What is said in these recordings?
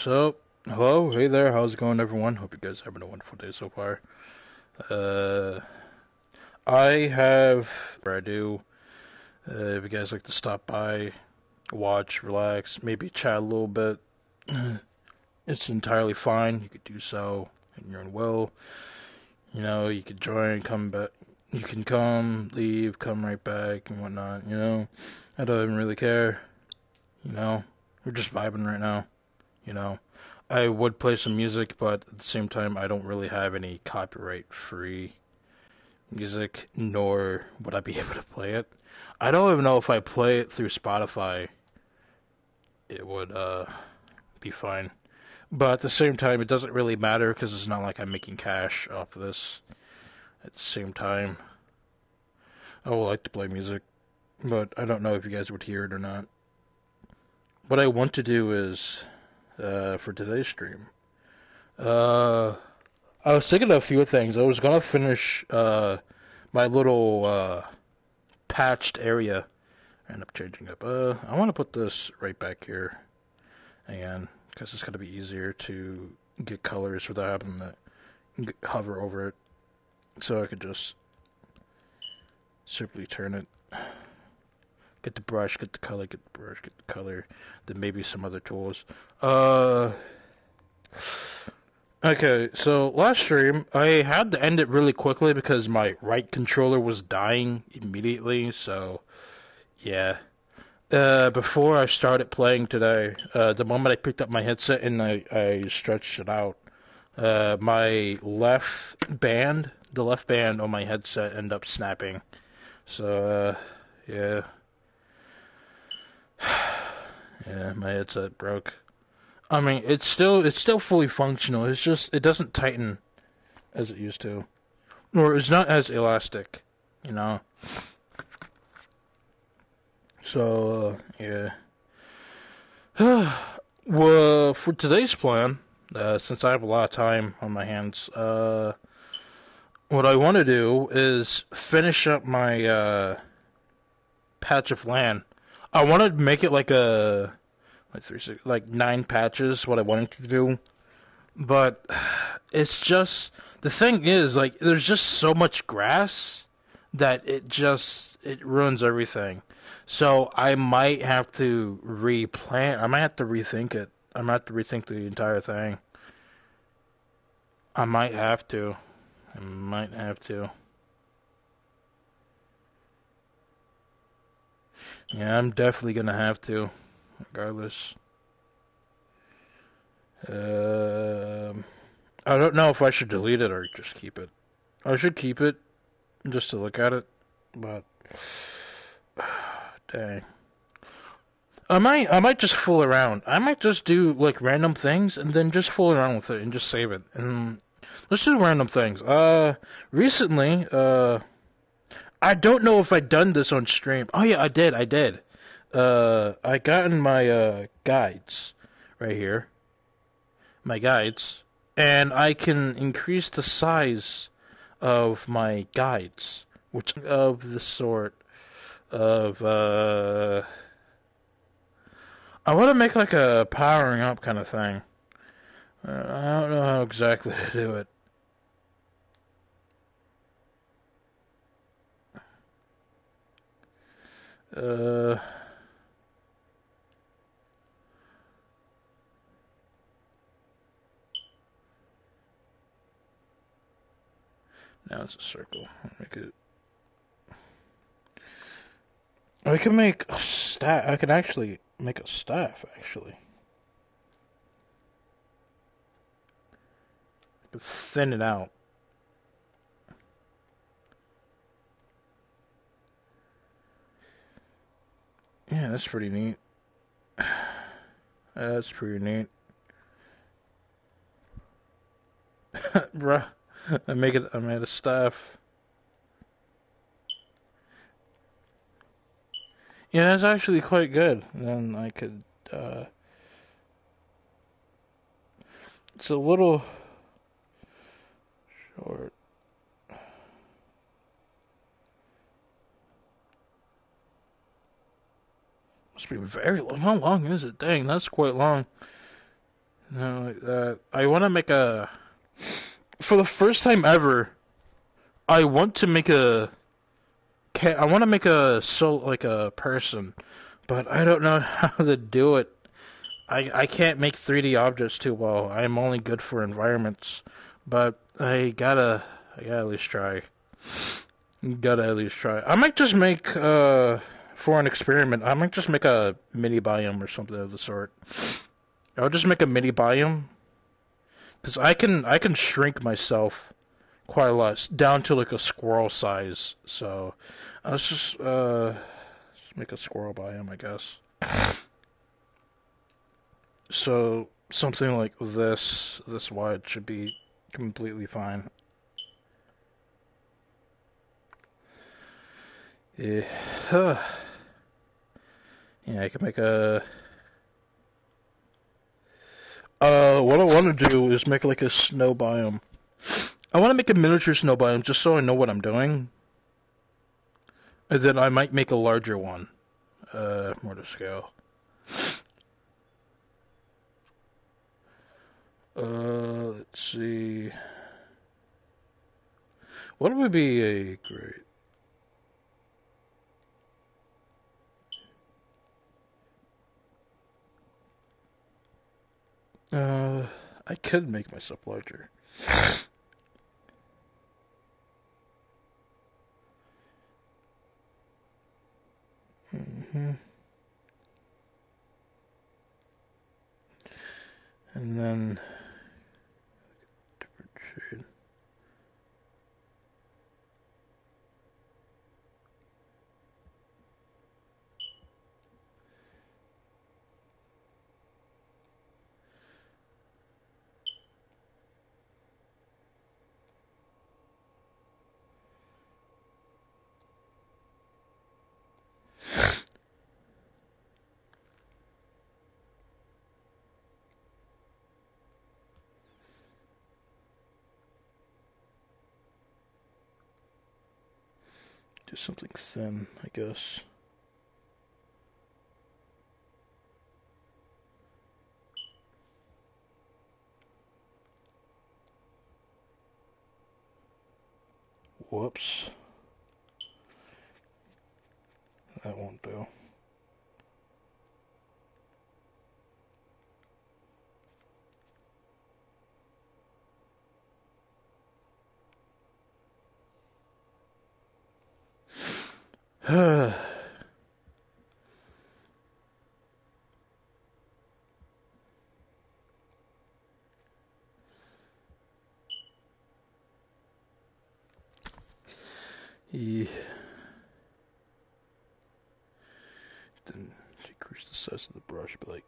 So, hello, hey there, how's it going, everyone? Hope you guys are having a wonderful day so far. Uh, I have where I do. If you guys like to stop by, watch, relax, maybe chat a little bit, it's entirely fine. You could do so in your own will. You know, you could join, come back. You can come, leave, come right back, and whatnot. I don't even really care. We're just vibing right now. You know. I would play some music, but at the same time, I don't really have any copyright-free music, nor would I be able to play it. I don't even know if I play it through Spotify, it would be fine. But at the same time, it doesn't really matter because it's not like I'm making cash off of this. At the same time, I would like to play music, but I don't know if you guys would hear it or not. What I want to do is, for today's stream, uh, I was thinking of a few things. I was gonna finish my little patched area. I end up changing up. I want to put this right back here again because it's gonna be easier to get colors without having to hover over it. So I could just simply turn it. Get the brush, get the color, get the brush, get the color. Then maybe some other tools. Okay, so last stream, I had to end it really quickly because my right controller was dying immediately, so yeah. Before I started playing today, the moment I picked up my headset and I stretched it out, my the left band on my headset ended up snapping. So, yeah. Yeah, my headset broke. I mean, it's still fully functional. It's just it doesn't tighten as it used to, or it's not as elastic, you know. So yeah. Well, for today's plan, since I have a lot of time on my hands, what I want to do is finish up my patch of land. I want to make it like 9 patches. What I wanted to do. But it's just the thing is like there's just so much grass that it ruins everything. So I might have to replant. I might have to rethink it. I might have to rethink the entire thing. I might have to. I might have to. Yeah, I'm definitely gonna have to, regardless. Um, I don't know if I should delete it or just keep it. I should keep it just to look at it, but dang. I might just fool around. I might just do like random things and then just fool around with it and just save it. And let's do random things. Recently, I don't know if I done this on stream. Oh yeah, I did. I got in my guides right here. My guides, and I can increase the size of my guides, which of the sort of I want to make like a powering up kind of thing. I don't know how exactly to do it. Uh, Now it's a circle. Make it. I can make a staff. I can actually make a staff. Actually, I can thin it out. Yeah, that's pretty neat. That's pretty neat. Bruh, I made a staff. Yeah, that's actually quite good. Then I could, it's a little short. Must be very long. How long is it? Dang, that's quite long. No, like that. I want to make a. For the first time ever, I want to make a. I want to make like a person, but I don't know how to do it. I can't make 3D objects too well. I'm only good for environments, but I gotta at least try. Gotta at least try. I might just make for an experiment. I might just make a mini biome or something of the sort. I'll just make a mini biome because I can shrink myself quite a lot down to like a squirrel size. So let's just make a squirrel biome, I guess. So something like this wide should be completely fine. Yeah, yeah, I can make a. What I want to do is make like a snow biome. I want to make a miniature snow biome just so I know what I'm doing, and then I might make a larger one, more to scale. Let's see. What would be a great? I could make myself larger. hmm And then different shade. Do something thin, I guess. Whoops. That won't do. Yeah. Then decrease the size of the brush, but like.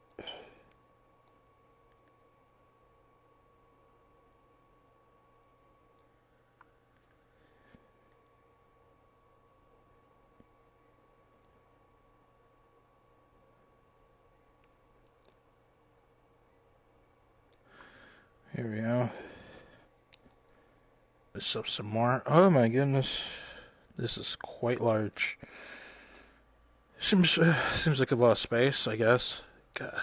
Here we go. This up some more. Oh my goodness. This is quite large. Seems like a lot of space, I guess. God.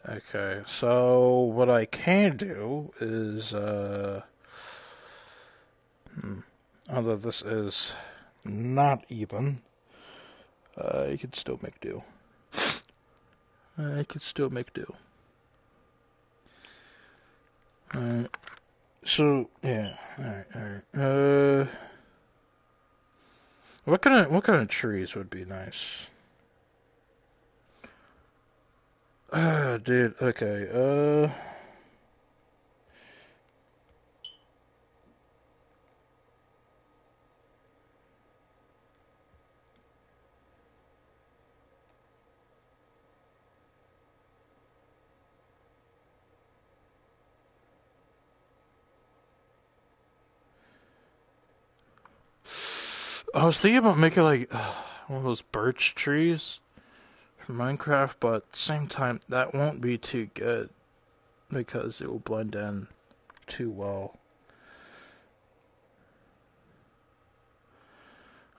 Okay, so what I can do is, although this is not even, I can still make do. I can still make do. Alright, so, yeah, alright. What kind of trees would be nice? Dude, okay, I was thinking about making like one of those birch trees for Minecraft, but at the same time, that won't be too good because it will blend in too well.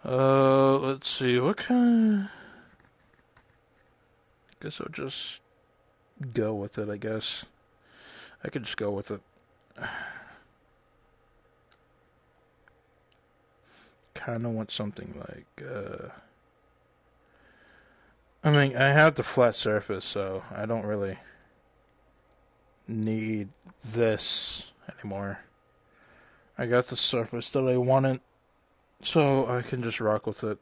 Let's see, what kind? Guess I'll just go with it, I guess. I could just go with it. Kind of want something like, I mean, I have the flat surface, so I don't really need this anymore. I got the surface that I wanted, so I can just rock with it.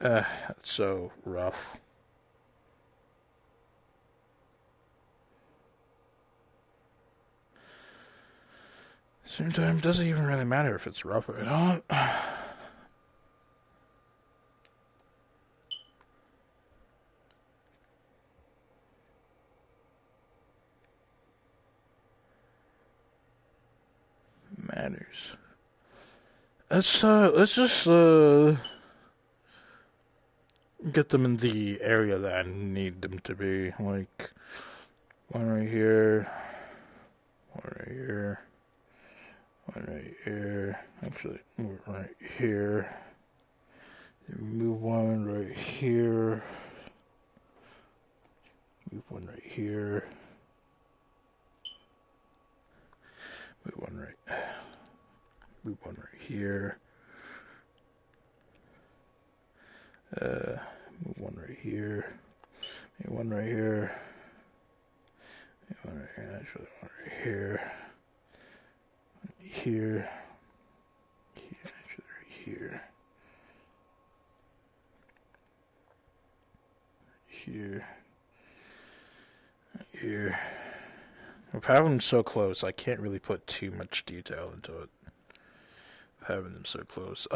It's so rough. Same time, it doesn't even really matter if it's rough or not. Matters. Let's just get them in the area that I need them to be. Like one right here, one right here, one right here. Actually, move it right here. Move one right here. Move one right here. Move one right. Move one right here. Move one right here. Move one right here. Move one right here. Actually, one right here. Here. Here. Actually, right here. Here. Here. With having them so close, I can't really put too much detail into it. Having them so close.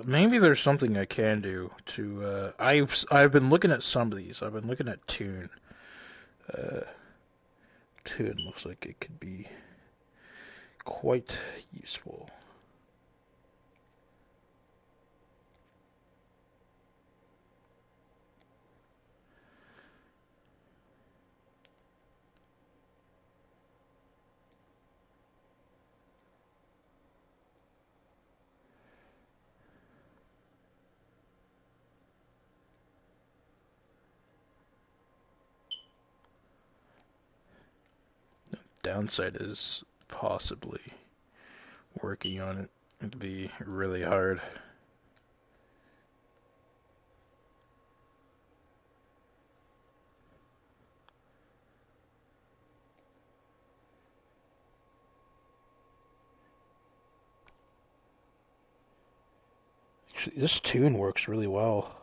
Maybe there's something I can do to. I've been looking at some of these. I've been looking at Toon. Toon looks like it could be quite useful. Downside is possibly working on it. It'd be really hard. Actually, this Toon works really well.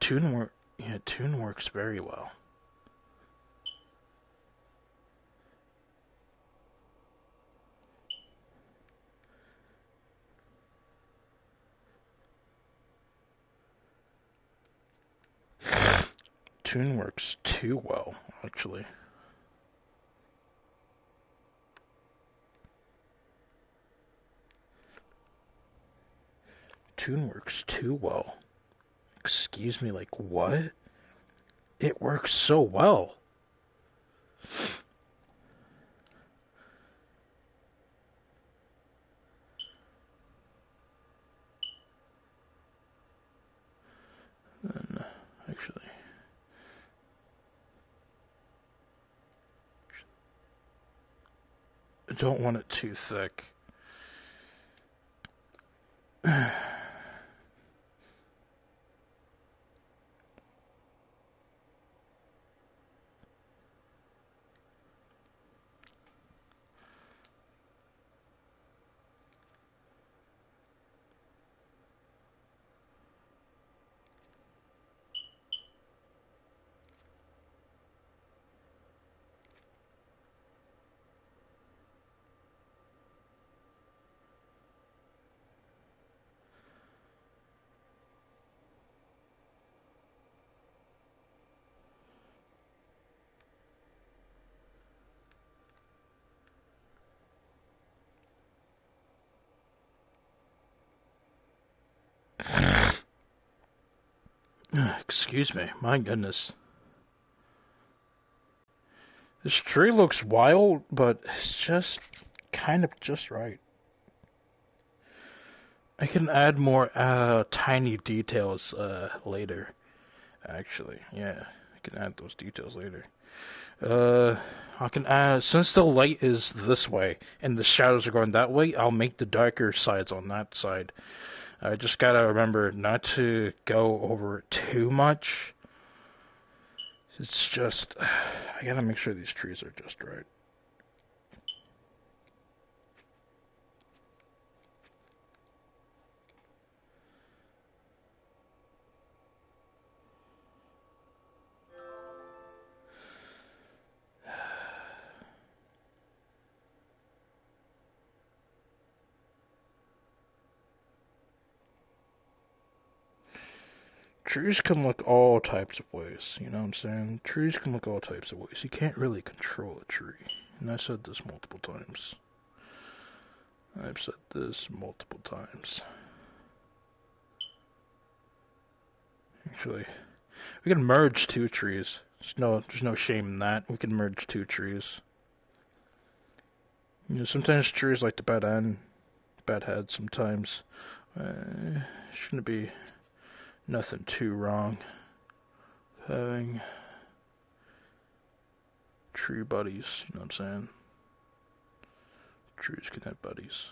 Toon works very well. Toon works too well, actually. Toon works too well. Excuse me, like what? It works so well. Then, actually, I don't want it too thick. Excuse me, my goodness. This tree looks wild, but it's just kind of just right. I can add more tiny details later, actually. Yeah, I can add those details later. I can add, since the light is this way and the shadows are going that way, I'll make the darker sides on that side. I just gotta remember not to go over it too much. It's just, I gotta make sure these trees are just right. Trees can look all types of ways, you know what I'm saying? Trees can look all types of ways. You can't really control a tree. And I said this multiple times. I've said this multiple times. Actually, we can merge two trees. There's no shame in that. We can merge two trees. You know, sometimes trees like to bad head sometimes. Shouldn't be nothing too wrong. Having tree buddies, you know what I'm saying? Trees can have buddies.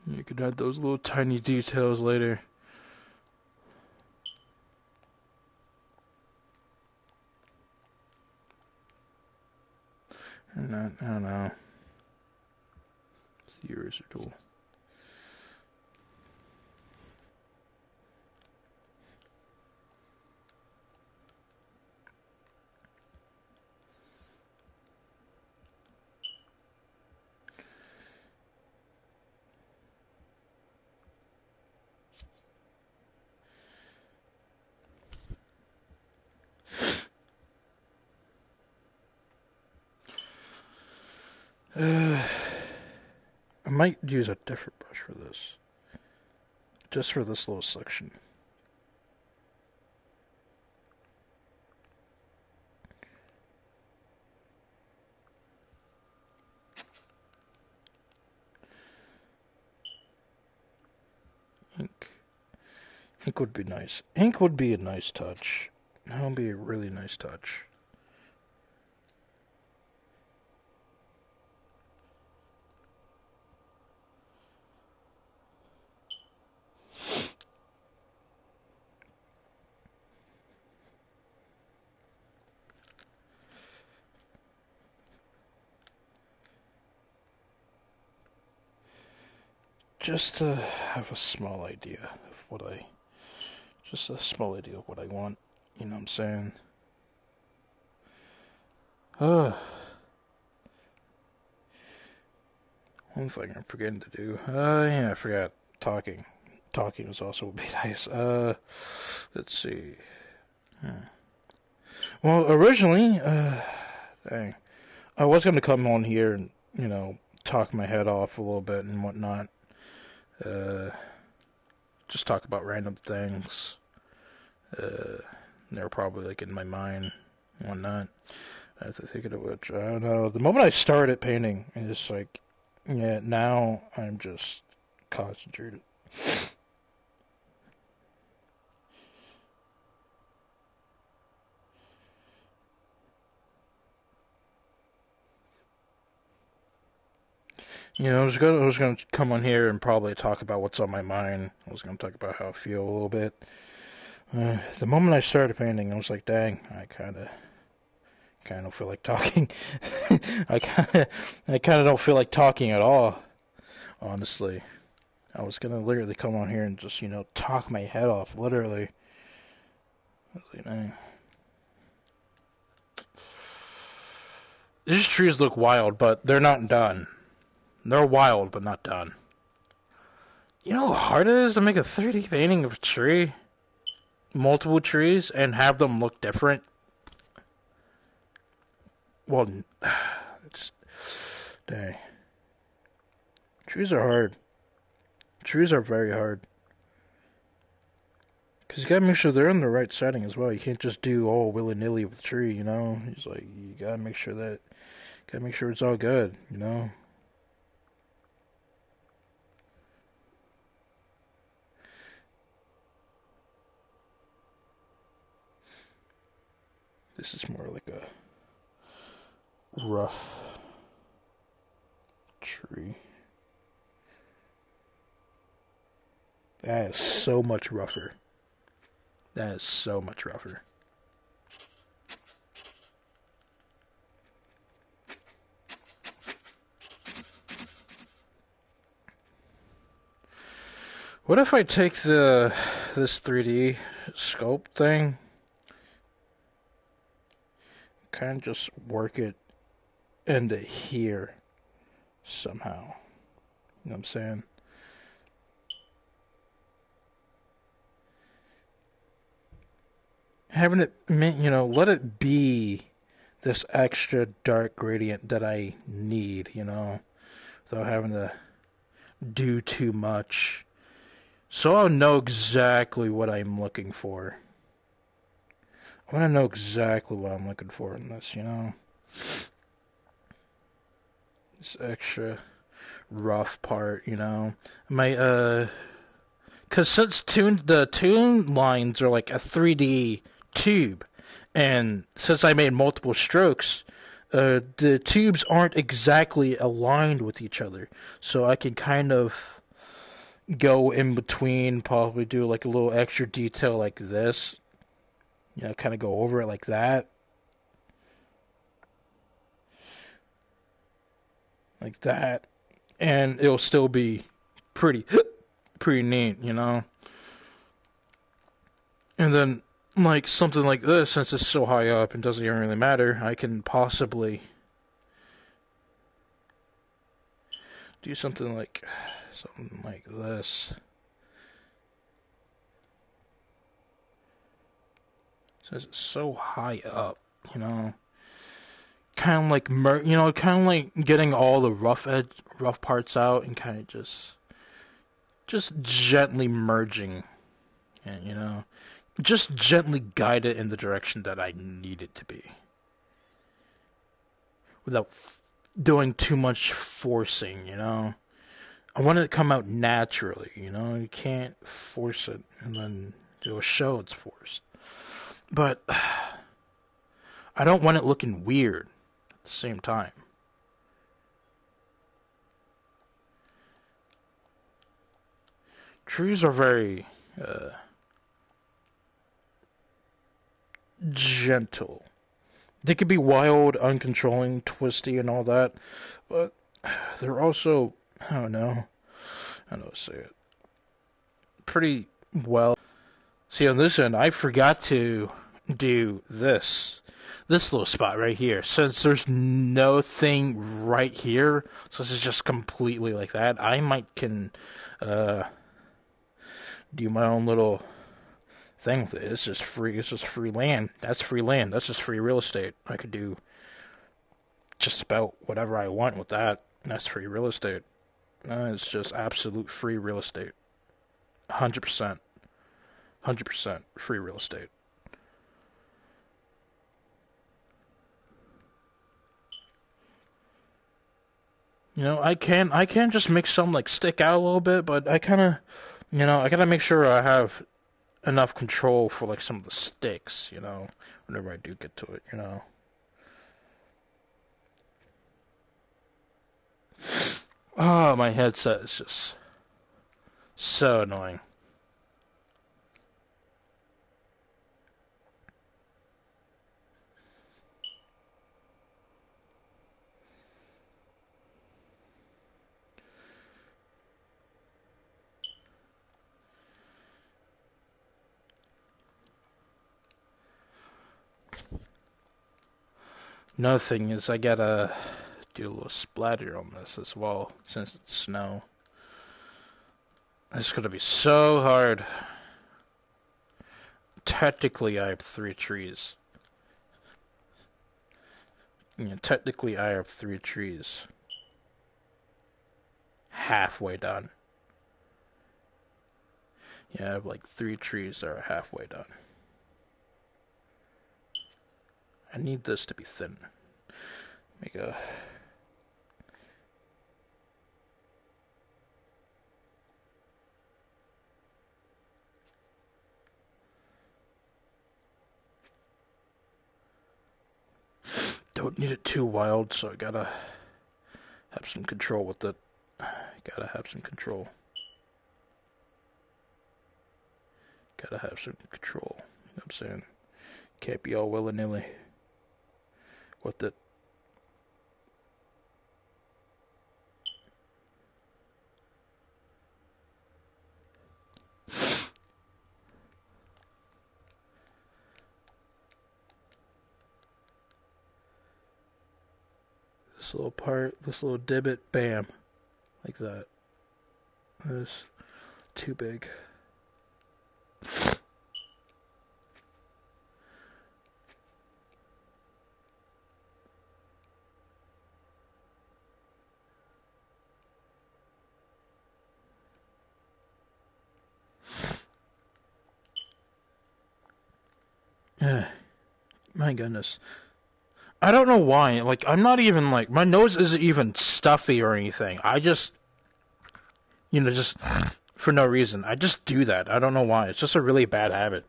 You could add those little tiny details later. And I don't know. It's the eraser tool. I might use a different brush for this. Just for this little section. Ink. Ink would be nice. Ink would be a nice touch. That would be a really nice touch. Just to have a small idea of what I want. You know what I'm saying? One thing I'm forgetting to do. Yeah, I forgot talking. Talking was also would be nice. Let's see. Well, originally, dang, I was gonna come on here and, you know, talk my head off a little bit and whatnot. Just talk about random things. They're probably like in my mind and whatnot. I have to think of which. I don't know. The moment I started painting, it's like, yeah, now I'm just concentrated. You know, I was gonna come on here and probably talk about what's on my mind. I was gonna talk about how I feel a little bit. The moment I started painting, I was like, dang, I Kind of don't feel like talking. I kind of don't feel like talking at all, honestly. I was gonna literally come on here and just, talk my head off, literally. I was like, man. These trees look wild, but they're not done. They're wild, but not done. You know how hard it is to make a 3D painting of a tree? Multiple trees, and have them look different? Well, it's... Dang. Trees are hard. Trees are very hard. Because you gotta make sure they're in the right setting as well. You can't just do all willy-nilly with the tree, It's like, you gotta make sure it's all good, This is more like a rough tree. That is so much rougher. That is so much rougher. What if I take this 3D scope thing, kind of just work it into here somehow? You know what I'm saying? Having it, let it be this extra dark gradient that I need, without having to do too much. So I'll know exactly what I'm looking for. I want to know exactly what I'm looking for in this, This extra rough part, My, because since the tune lines are like a 3D tube, and since I made multiple strokes, the tubes aren't exactly aligned with each other. So I can kind of go in between, probably do like a little extra detail like this. Kind of go over it like that. Like that. And it'll still be pretty neat, And then, like, something like this, since it's so high up and doesn't even really matter, I can possibly do something like this. Since it's so high up, kind of like kind of like getting all the rough parts out and kind of just gently merging, and just gently guide it in the direction that I need it to be, without doing too much forcing, I want it to come out naturally, you can't force it and then it'll show it's forced. But I don't want it looking weird at the same time. Trees are very gentle. They could be wild, uncontrolling, twisty, and all that, but they're also, I don't know how to say it, pretty well. See, on this end, I forgot to do this little spot right here. Since there's no thing right here, so this is just completely like that, I can do my own little thing with it. It's just free land. That's free land. That's just free real estate. I could do just about whatever I want with that. That's free real estate. It's just absolute free real estate. 100%. 100% free real estate. I can just make some like stick out a little bit, but I gotta make sure I have enough control for like some of the sticks, whenever I do get to it, Oh, my headset is just so annoying. Another thing is I gotta do a little splatter on this as well, since it's snow. It's gonna be so hard. Technically, I have 3 trees. Technically, I have 3 trees. Halfway done. Yeah, I have like 3 trees that are halfway done. I need this to be thin. Make a... Don't need it too wild, so I gotta have some control with it. Gotta have some control. Gotta have some control. You know what I'm saying? Can't be all willy-nilly with it. This little part, this little divot, bam. Like that. That's too big. My goodness. I don't know why. Like, I'm not even like, my nose isn't even stuffy or anything. I just, just for no reason. I just do that. I don't know why. It's just a really bad habit.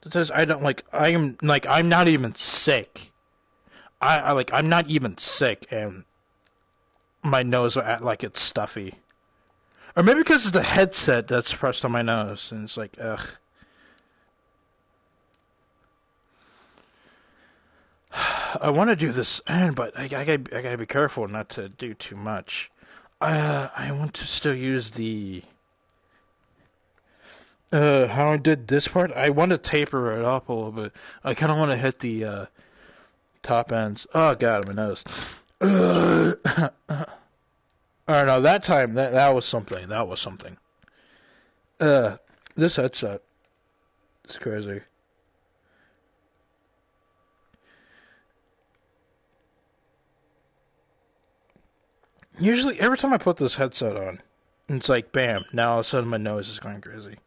It says I don't like, I'm not even sick. I'm not even sick, and my nose like it's stuffy. Or maybe because it's the headset that's pressed on my nose, and it's like, ugh. I want to do this, but I gotta be careful not to do too much. I want to still use the how I did this part. I want to taper it up a little bit. I kind of want to hit the top ends. Oh god, my nose. Oh no, that time that was something. That was something. This headset, it's crazy. Usually, every time I put this headset on, it's like, bam, now all of a sudden my nose is going crazy.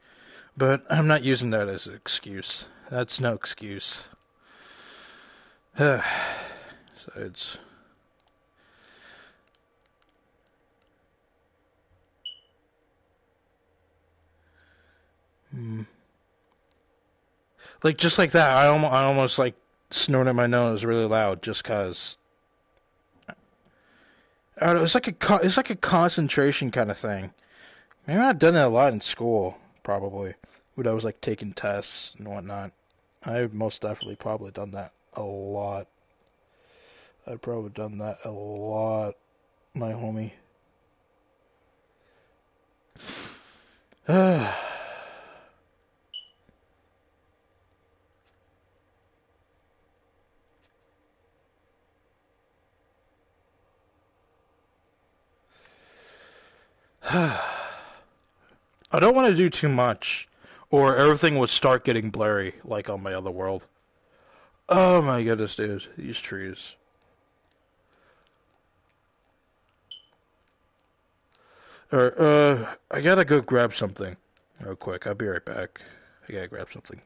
But I'm not using that as an excuse. That's no excuse. So it's... Like, just like that, I almost like, snorted my nose really loud just cause... I don't know, it's like a concentration kind of thing. Maybe I've done that a lot in school, probably. When I was like taking tests and whatnot. I've most definitely probably done that a lot. I've probably done that a lot, my homie. I don't want to do too much, or everything would start getting blurry, like on my other world. Oh my goodness, dude. These trees. I gotta go grab something real quick. I'll be right back. I gotta grab something.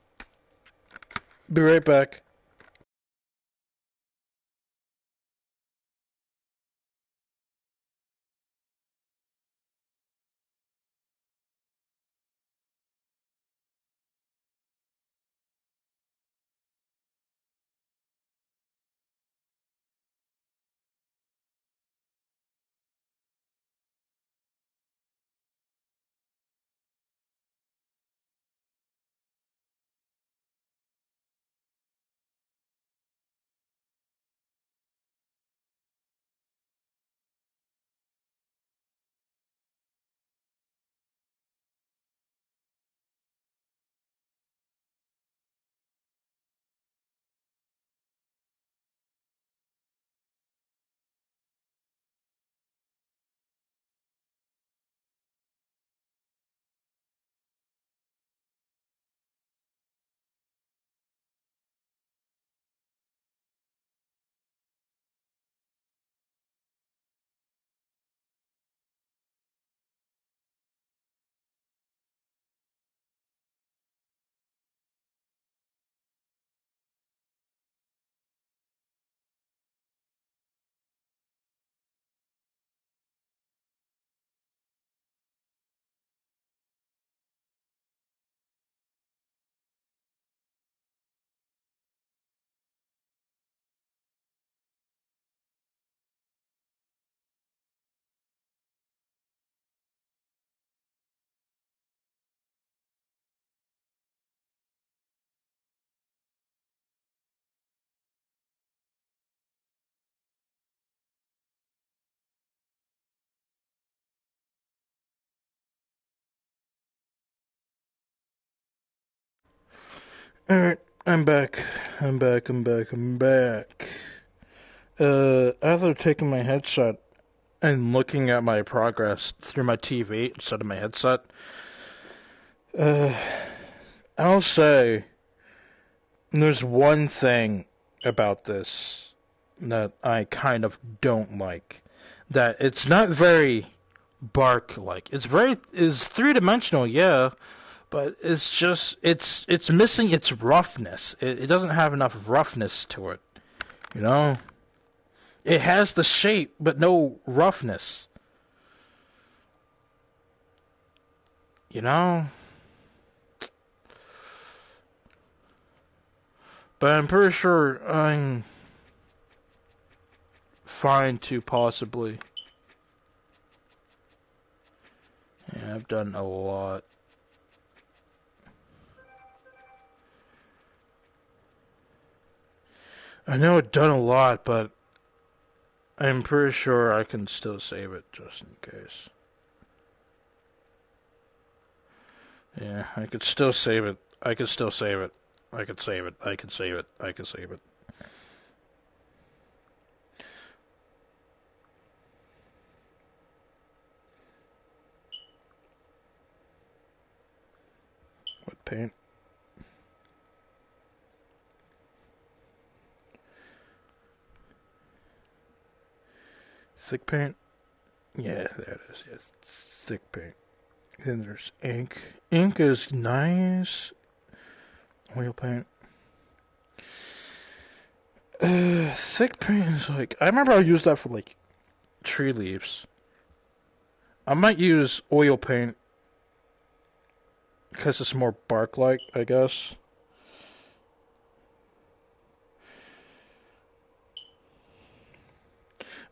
Be right back. Alright, I'm back. I'm back. After taking my headset and looking at my progress through my TV instead of my headset, uh, I'll say there's one thing about this that I kind of don't like. That it's not very bark-like. It's three-dimensional, yeah, but it's missing its roughness. It doesn't have enough roughness to it, you know? It has the shape, but no roughness. You know? But I'm pretty sure I'm fine to possibly. Yeah, I've done a lot. I know I've done a lot, but I'm pretty sure I can still save it just in case. Yeah, I could still save it. I could still save it. I could save it. I could save it. I could save it. What paint? Thick paint? Yeah, there it is. Yeah, thick paint. Then there's ink. Ink is nice. Oil paint. Thick paint is like... I remember I used that for, like, tree leaves. I might use oil paint because it's more bark-like, I guess.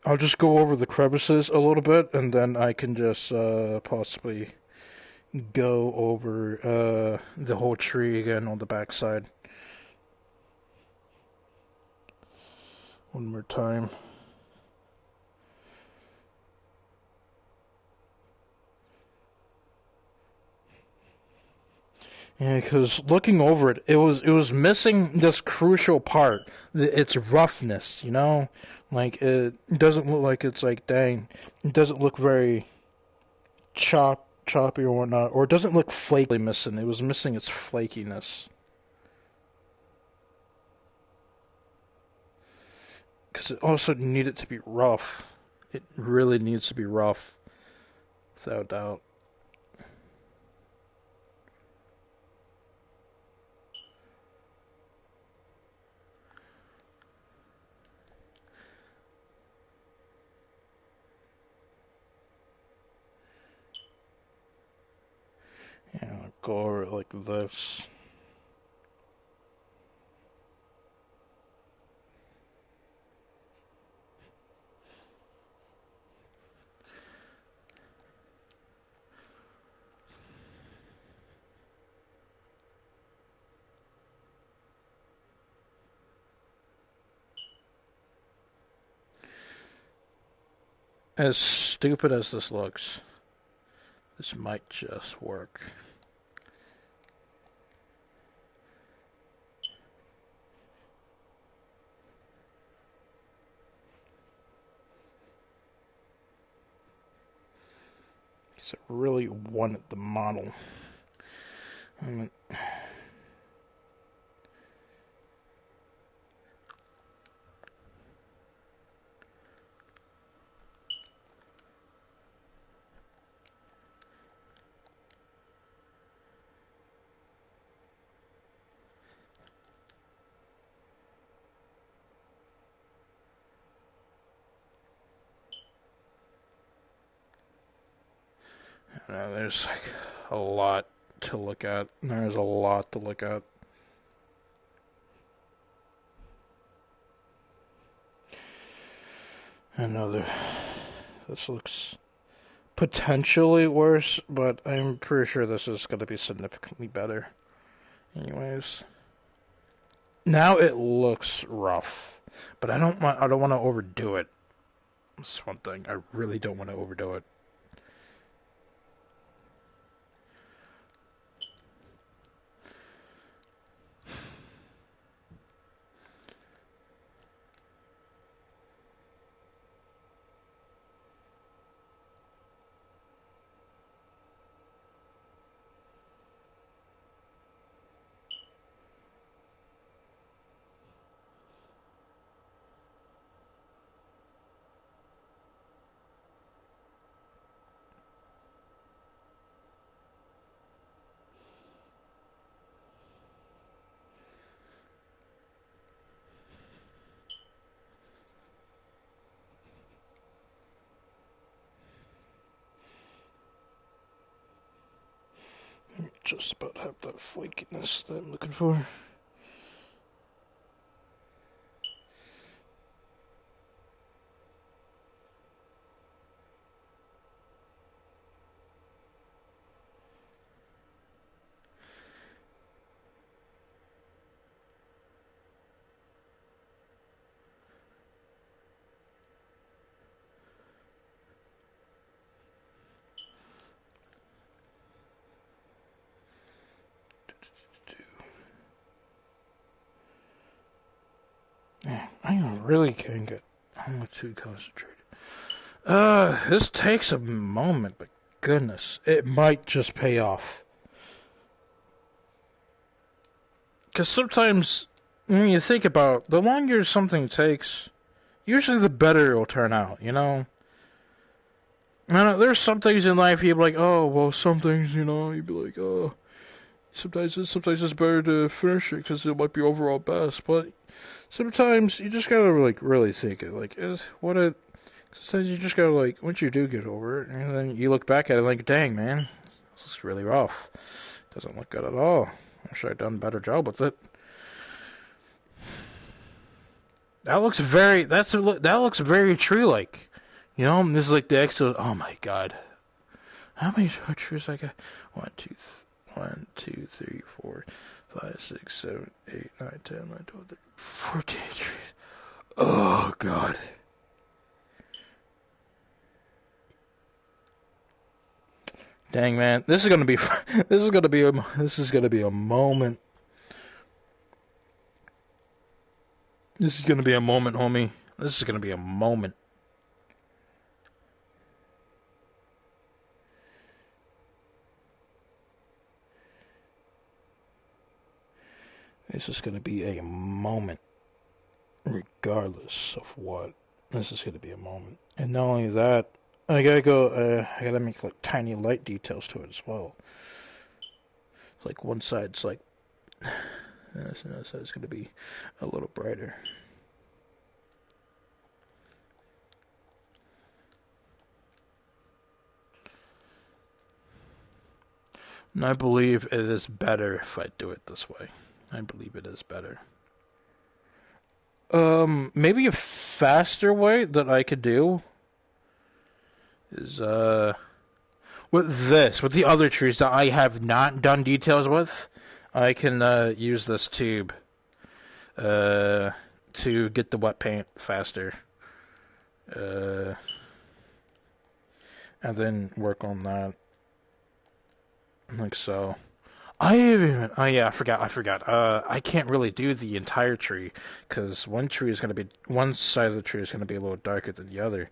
I'll just go over the crevices a little bit, and then I can just possibly go over the whole tree again on the backside. One more time. Yeah, because looking over it, it was missing this crucial part, its roughness. You know, like it doesn't look like it's like dang. It doesn't look very choppy or whatnot, or it doesn't look flaky. Missing, it was missing its flakiness. Because it also needed to be rough. It really needs to be rough, without doubt. Yeah, I'll go over it like this. As stupid as this looks, this might just work. Because I really wanted the model. There's like a lot to look at. There's a lot to look at. This looks potentially worse, but I'm pretty sure this is going to be significantly better. Anyways, now it looks rough, but I don't want to overdo it. That's one thing. I really don't want to overdo it. just about have that flakiness that I'm looking for. Man, I really can't get too concentrated. This takes a moment, but goodness, it might just pay off. Because sometimes, when you think about it, the longer something takes, usually the better it'll turn out, you know? There's some things in life you'd be like, oh, well, some things, you'd be like, oh, sometimes it's better to finish it because it might be overall best, but sometimes you just gotta, really think it, sometimes you just gotta, once you do get over it, and then you look back at it like, dang, man, this is really rough. Doesn't look good at all. I should have done a better job with it. That looks very tree-like. This is like the exo. Oh my god. How many trees I got? 1, 2, 3, 4, 5, 6, 7, 8, 9, 10, 11, 12, 13, 14 trees. Oh god. Dang, man, this is gonna be a moment. This is gonna be a moment, homie. This is gonna be a moment. This is gonna be a moment, regardless of what. This is gonna be a moment, and not only that. I gotta make tiny light details to it as well. One side's the other side's gonna be a little brighter. And I believe it is better if I do it this way. I believe it is better. Maybe a faster way that I could do is with the other trees that I have not done details with, I can use this tube to get the wet paint faster, and then work on that like so. Oh yeah, I forgot. I can't really do the entire tree because one side of the tree is gonna be a little darker than the other.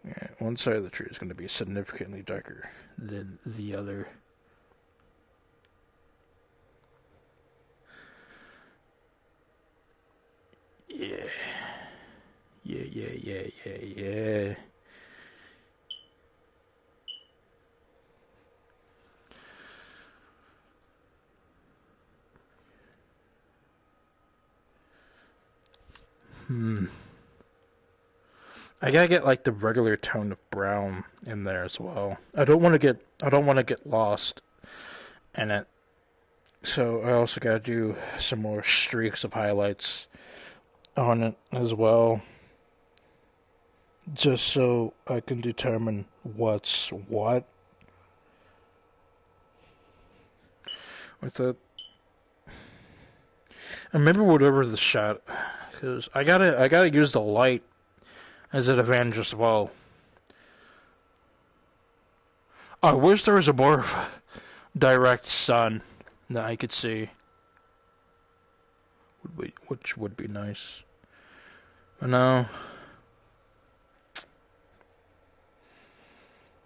Yeah, one side of the tree is going to be significantly darker than the other. Yeah. Yeah. I gotta get the regular tone of brown in there as well. I don't want to get lost in it. So I also gotta do some more streaks of highlights on it as well. Just so I can determine what's what. With it. And maybe whatever the shot, because I gotta use the light as an advantage as well. I wish there was a more direct sun that I could see, which would be nice. But no.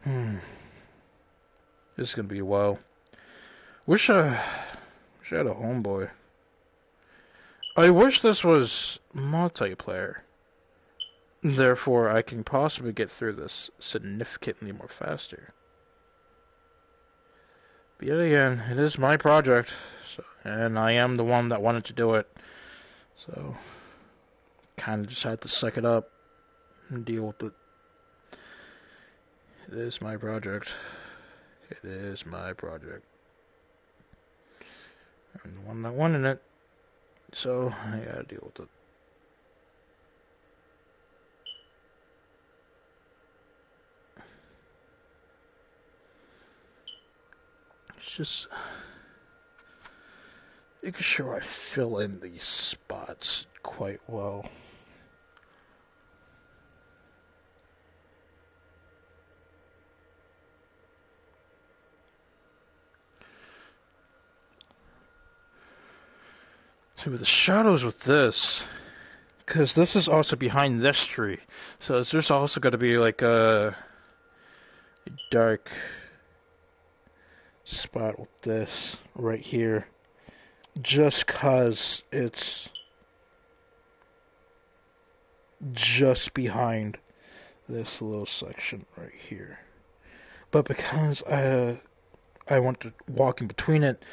This is gonna be a while. Wish I had a homeboy. I wish this was multiplayer. Therefore, I can possibly get through this significantly more faster. But yet again, it is my project, and I am the one that wanted to do it. So, kind of just had to suck it up and deal with it. It is my project. It is my project. I'm the one that wanted it, so I gotta deal with it. It's just making sure I fill in these spots quite well. See, with the shadows with this, because this is also behind this tree, so there's also got to be like a dark spot with this right here, just cause it's just behind this little section right here. But because I want to walk in between it,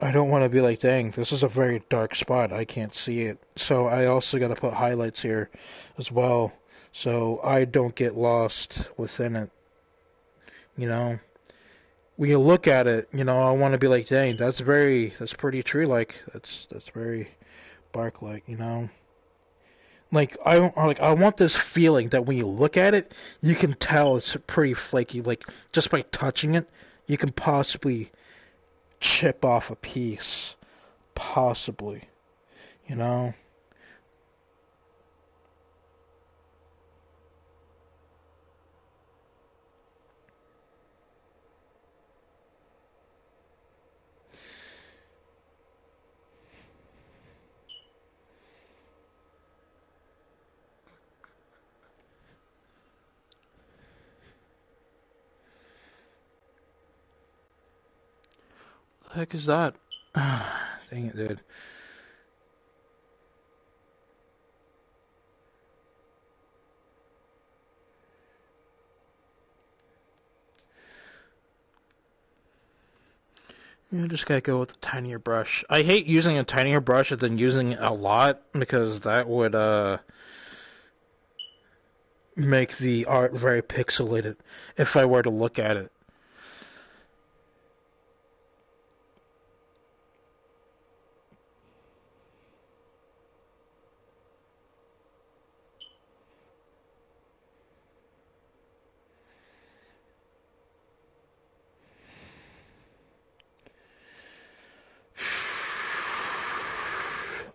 I don't want to be like, dang, this is a very dark spot, I can't see it. So I also got to put highlights here as well, so I don't get lost within it. You know, when you look at it, you know, I want to be like, dang, that's pretty tree-like. That's very bark-like, you know. Like I want this feeling that when you look at it, you can tell it's pretty flaky. Like just by touching it, you can possibly chip off a piece, possibly, you know. What the heck is that? Dang it, dude. You just gotta go with a tinier brush. I hate using a tinier brush and then using it a lot, because that would make the art very pixelated if I were to look at it.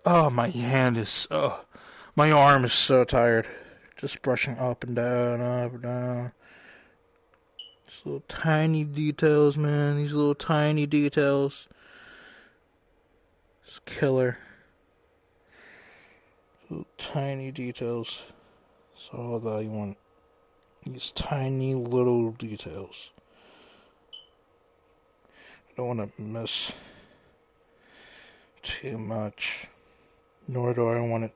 Oh, my arm is so tired. Just brushing up and down, up and down. These little tiny details, man. These little tiny details. It's killer. Little tiny details. That's all that I want. These tiny little details. I don't want to miss too much. Nor do I want it.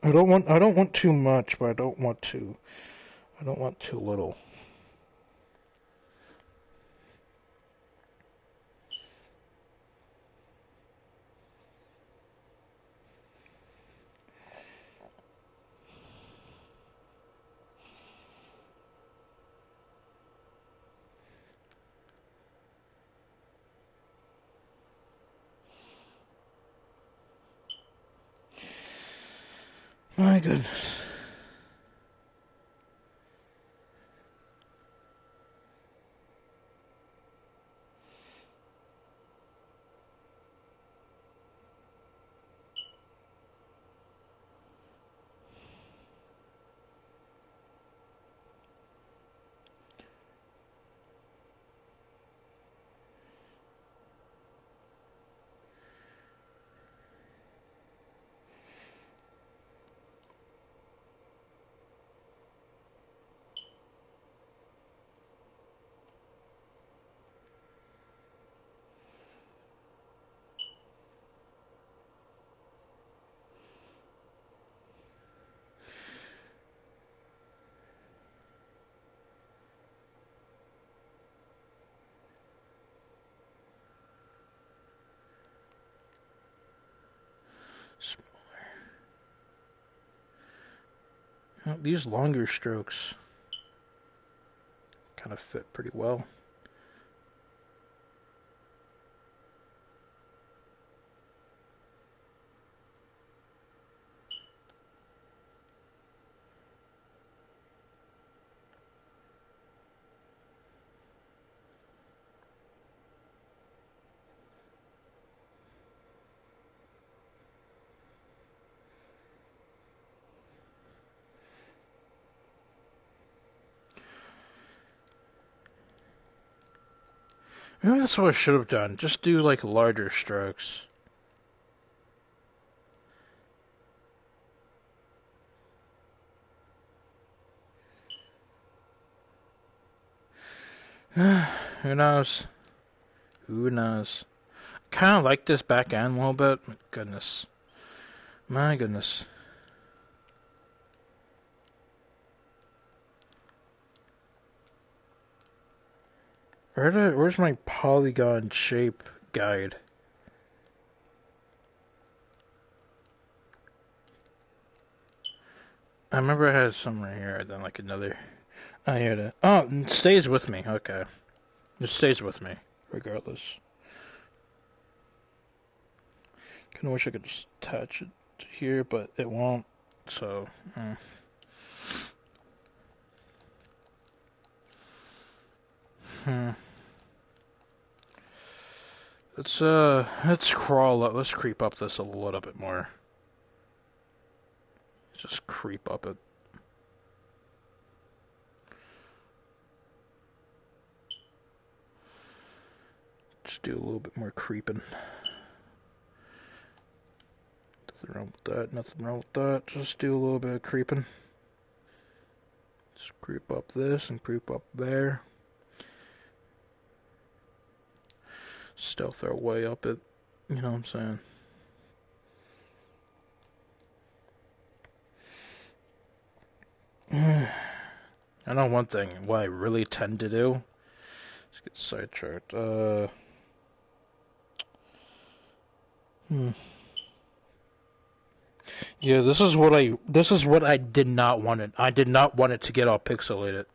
I don't want too much, but I don't want too little. My goodness. These longer strokes kind of fit pretty well. Maybe that's what I should have done. Just do like larger strokes. Who knows? Who knows? Kind of like this back end a little bit. My goodness. My goodness. Where's my polygon shape guide? I remember I had some right here, then like another. I had it. Oh, it stays with me. Okay. It stays with me, regardless. Kinda wish I could just attach it to here, but it won't, so. Let's crawl up, let's creep up this a little bit more. Just creep up it. Just do a little bit more creeping. Nothing wrong with that, nothing wrong with that. Just do a little bit of creeping. Just creep up this and creep up there. Stealth our way up it, you know what I'm saying? I know one thing, what I really tend to do. Let's get sidetracked. Yeah, this is what I did not want it. I did not want it to get all pixelated.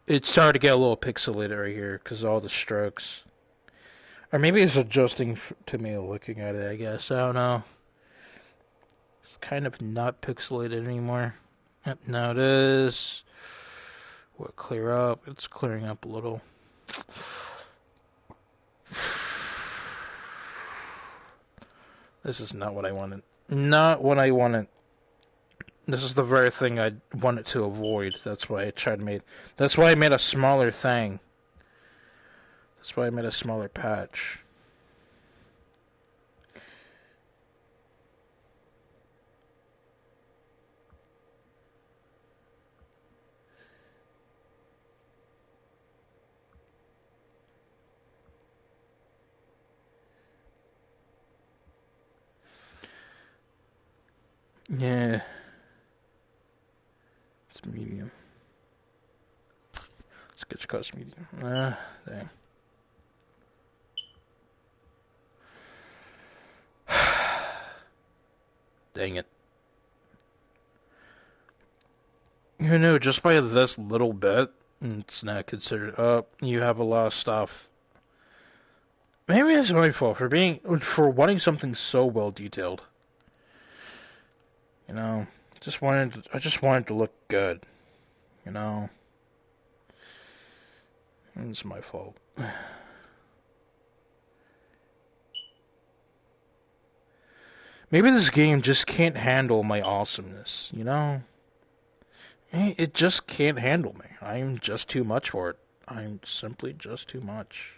It started to get a little pixelated right here because of all the strokes. Or maybe it's adjusting to me looking at it, I guess. I don't know. It's kind of not pixelated anymore. Yep, now it is. Will it clear up? It's clearing up a little. This is not what I wanted. Not what I wanted. This is the very thing I wanted to avoid. That's why I tried to make. That's why I made a smaller thing. That's why I made a smaller patch. Yeah. It's medium. Sketch cost medium. Dang. Dang it. You know, just by this little bit, it's not considered up. You have a lot of stuff. Maybe it's my fault for wanting something so well detailed. You know, I just wanted to look good. You know, it's my fault. Maybe this game just can't handle my awesomeness. You know, it just can't handle me. I'm just too much for it. I'm simply just too much.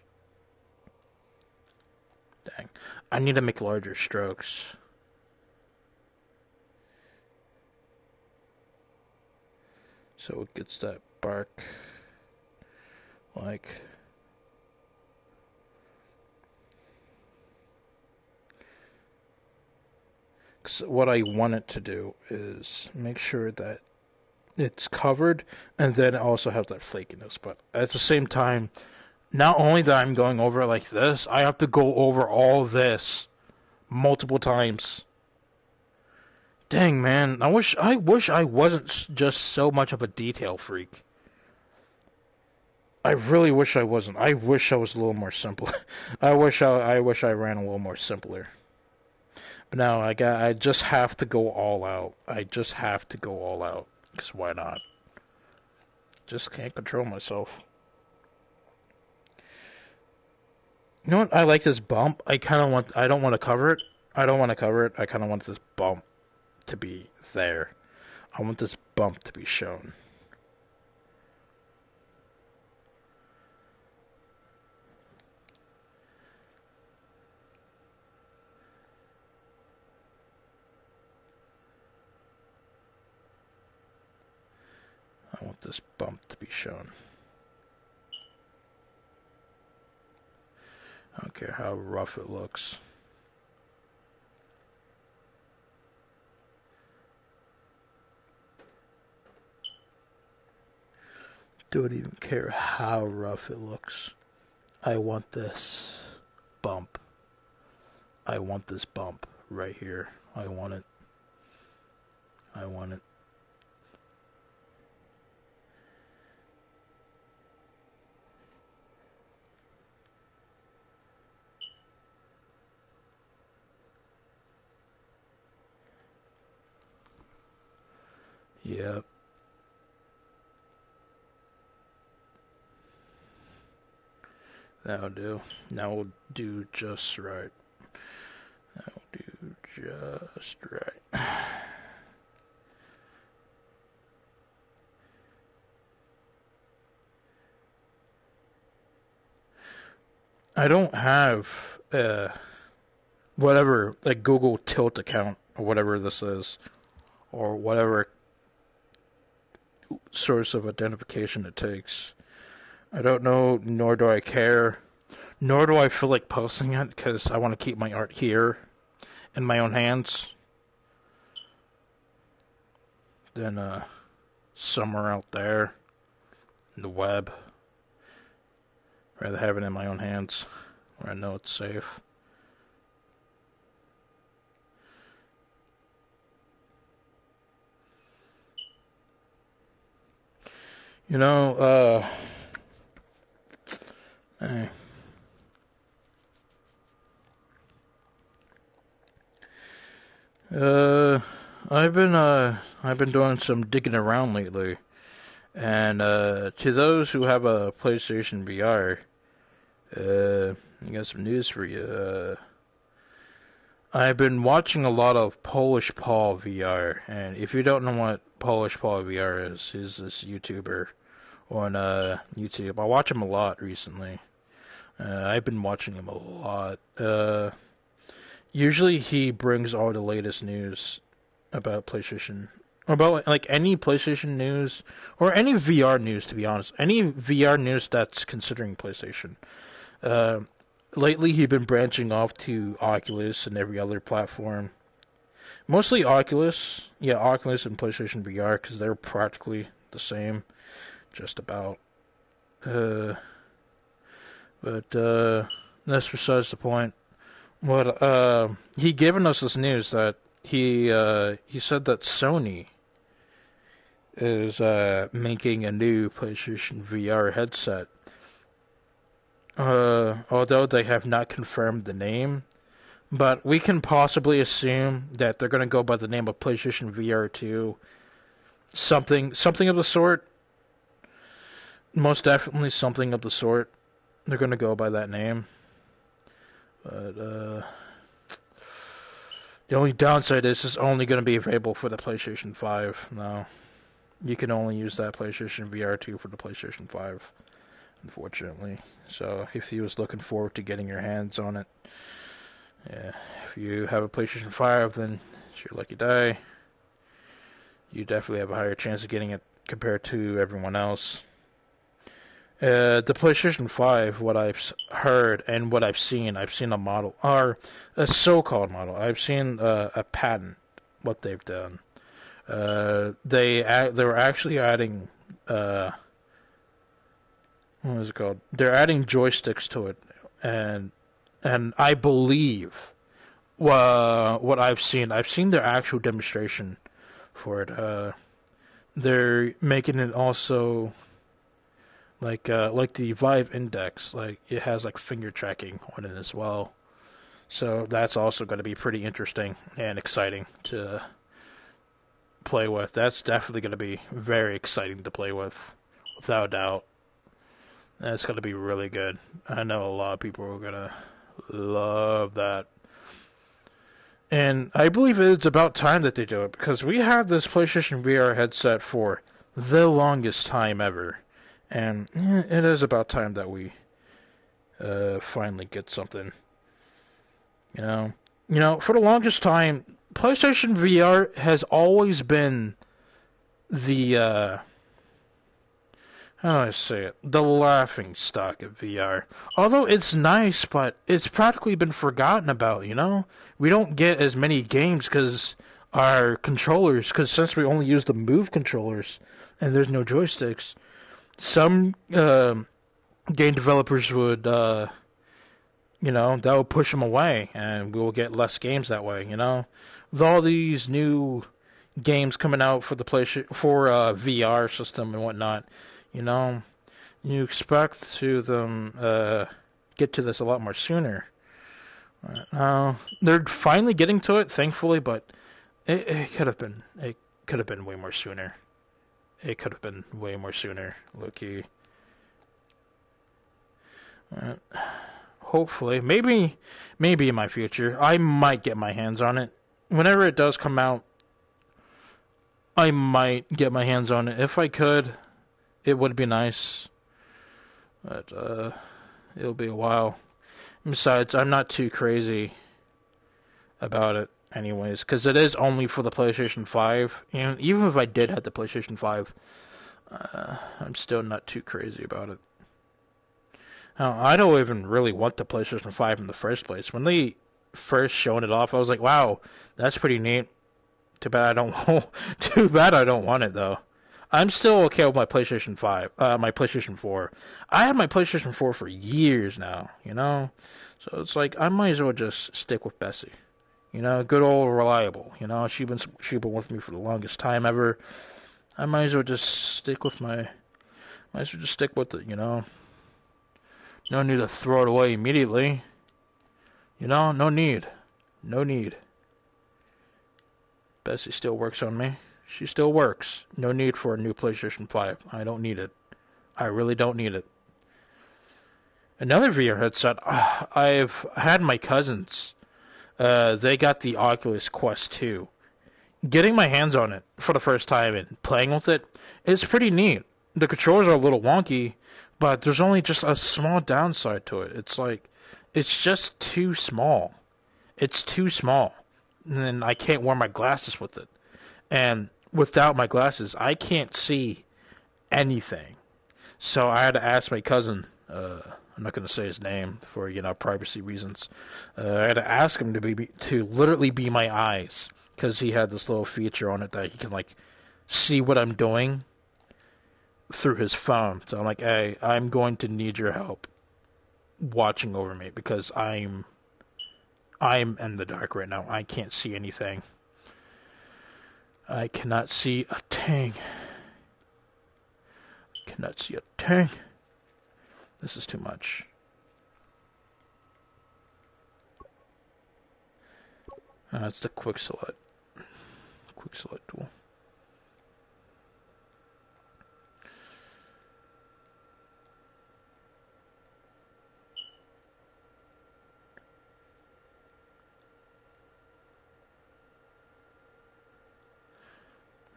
Dang, I need to make larger strokes. So it gets that bark, like, cause what I want it to do is make sure that it's covered, and then also have that flakiness, but at the same time, not only that I'm going over it like this, I have to go over all this multiple times. Dang, man, I wish I wasn't just so much of a detail freak. I really wish I wasn't. I wish I was a little more simple. I wish I ran a little more simpler. But no, I just have to go all out. I just have to go all out. Cause why not? Just can't control myself. You know what? I like this bump. I don't want to cover it. I don't want to cover it. I kind of want this bump to be there. I want this bump to be shown. this bump to be shown. I don't care how rough it looks. Don't even care how rough it looks. I want this bump. I want this bump right here. I want it. I want it. Yep. That'll do. Now we'll do just right. That'll do just right. I don't have whatever, like Google Tilt account or whatever this is, or whatever source of identification it takes. I don't know, nor do I care, nor do I feel like posting it, because I want to keep my art here, in my own hands, than somewhere out there, in the web. I'd rather have it in my own hands, where I know it's safe. You know, hey. I've been doing some digging around lately, and to those who have a PlayStation VR, I got some news for you. I've been watching a lot of Polish Paul VR, and if you don't know what Polish Paul VR is, he's this YouTuber on YouTube. I watch him a lot recently. I've been watching him a lot. Usually he brings all the latest news about PlayStation, or about like any PlayStation news, or any VR news, to be honest. Any VR news that's considering PlayStation. Lately he's been branching off to Oculus and every other platform. Mostly Oculus. Yeah, Oculus and PlayStation VR, because they're practically the same. Just about. But that's besides the point. What he given us this news that he said that Sony is making a new PlayStation VR headset. Although they have not confirmed the name, but we can possibly assume that they're going to go by the name of PlayStation VR 2, something of the sort. Most definitely something of the sort. They're going to go by that name. But the only downside is it's only going to be available for the PlayStation 5 now. You can only use that PlayStation VR 2 for the PlayStation 5, unfortunately. So if you was looking forward to getting your hands on it, yeah, if you have a PlayStation 5, then it's your lucky day. You definitely have a higher chance of getting it compared to everyone else. The PlayStation 5, what I've heard and what I've seen a model, or a so-called model. I've seen a patent, what they've done. They were actually adding, what is it called? They're adding joysticks to it, and I believe what I've seen their actual demonstration for it. They're making it also like the Vive Index, like it has like finger tracking on it as well. So that's also going to be pretty interesting and exciting to play with. That's definitely going to be very exciting to play with, without a doubt. That's going to be really good. I know a lot of people are going to love that. And I believe it's about time that they do it, because we have this PlayStation VR headset for the longest time ever. And it is about time that we finally get something. You know, for the longest time, PlayStation VR has always been the how do I say it? The laughing stock of VR. Although it's nice, but it's practically been forgotten about, you know? We don't get as many games because our controllers, because since we only use the Move controllers and there's no joysticks, some game developers would, that would push them away and we'll get less games that way, you know? With all these new games coming out for the PlayStation, for VR system and whatnot, you know, you expect to them get to this a lot more sooner. They're finally getting to it, thankfully, but it could have been way more sooner. It could have been way more sooner, low-key. Hopefully, maybe in my future, I might get my hands on it. Whenever it does come out, I might get my hands on it. If I could, it would be nice. But, it'll be a while. Besides, I'm not too crazy about it anyways, because it is only for the PlayStation 5. And even if I did have the PlayStation 5, I'm still not too crazy about it. I don't even really want the PlayStation 5 in the first place. When they first showed it off, I was like, wow, that's pretty neat. Too bad I don't want it though. I'm still okay with my PlayStation 5, my PlayStation 4. I had my PlayStation 4 for years now, you know? So it's like, I might as well just stick with Bessie. You know, good old reliable. You know, she's been with me for the longest time ever. I might as well just stick with it, you know? No need to throw it away immediately. You know, no need. No need. Bessie still works on me. She still works. No need for a new PlayStation 5. I don't need it. I really don't need it. Another VR headset. I've had my cousins. They got the Oculus Quest 2. Getting my hands on it for the first time and playing with it is pretty neat. The controls are a little wonky, but there's only just a small downside to it. It's just too small. It's too small. And I can't wear my glasses with it. And without my glasses, I can't see anything. So I had to ask my cousin, I'm not going to say his name for, you know, privacy reasons. I had to ask him to literally be my eyes, because he had this little feature on it that he can, like, see what I'm doing through his phone. So I'm like, hey, I'm going to need your help watching over me, because I'm in the dark right now. I can't see anything. I cannot see a thing. Cannot see a thing. This is too much. It's the quick select tool.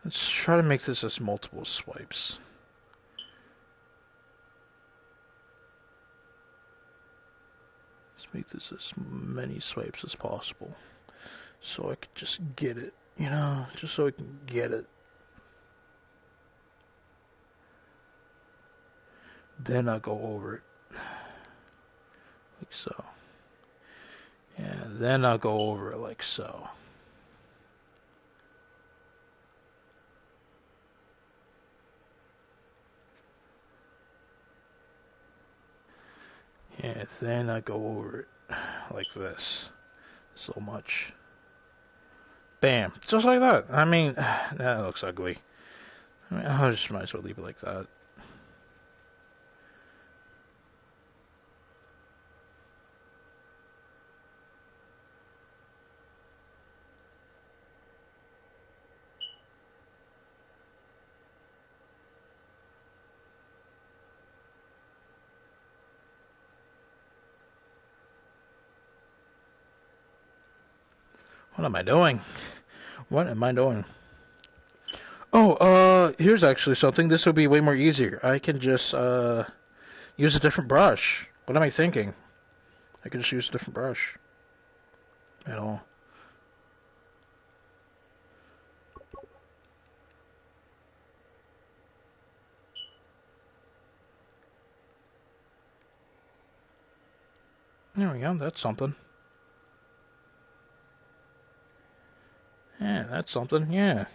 Let's try to make this as multiple swipes. Let's make this as many swipes as possible, so I could just get it, you know, just so I can get it. Then I'll go over it, like so. And then I'll go over it like so. And then I go over it like this. So much. Bam. Just like that. I mean, that looks ugly. I mean, I just might as well leave it like that. What am I doing? What am I doing? Oh, here's actually something. This will be way more easier. I can just, use a different brush. What am I thinking? I can just use a different brush. At all. There we go, that's something. Yeah, that's something, yeah.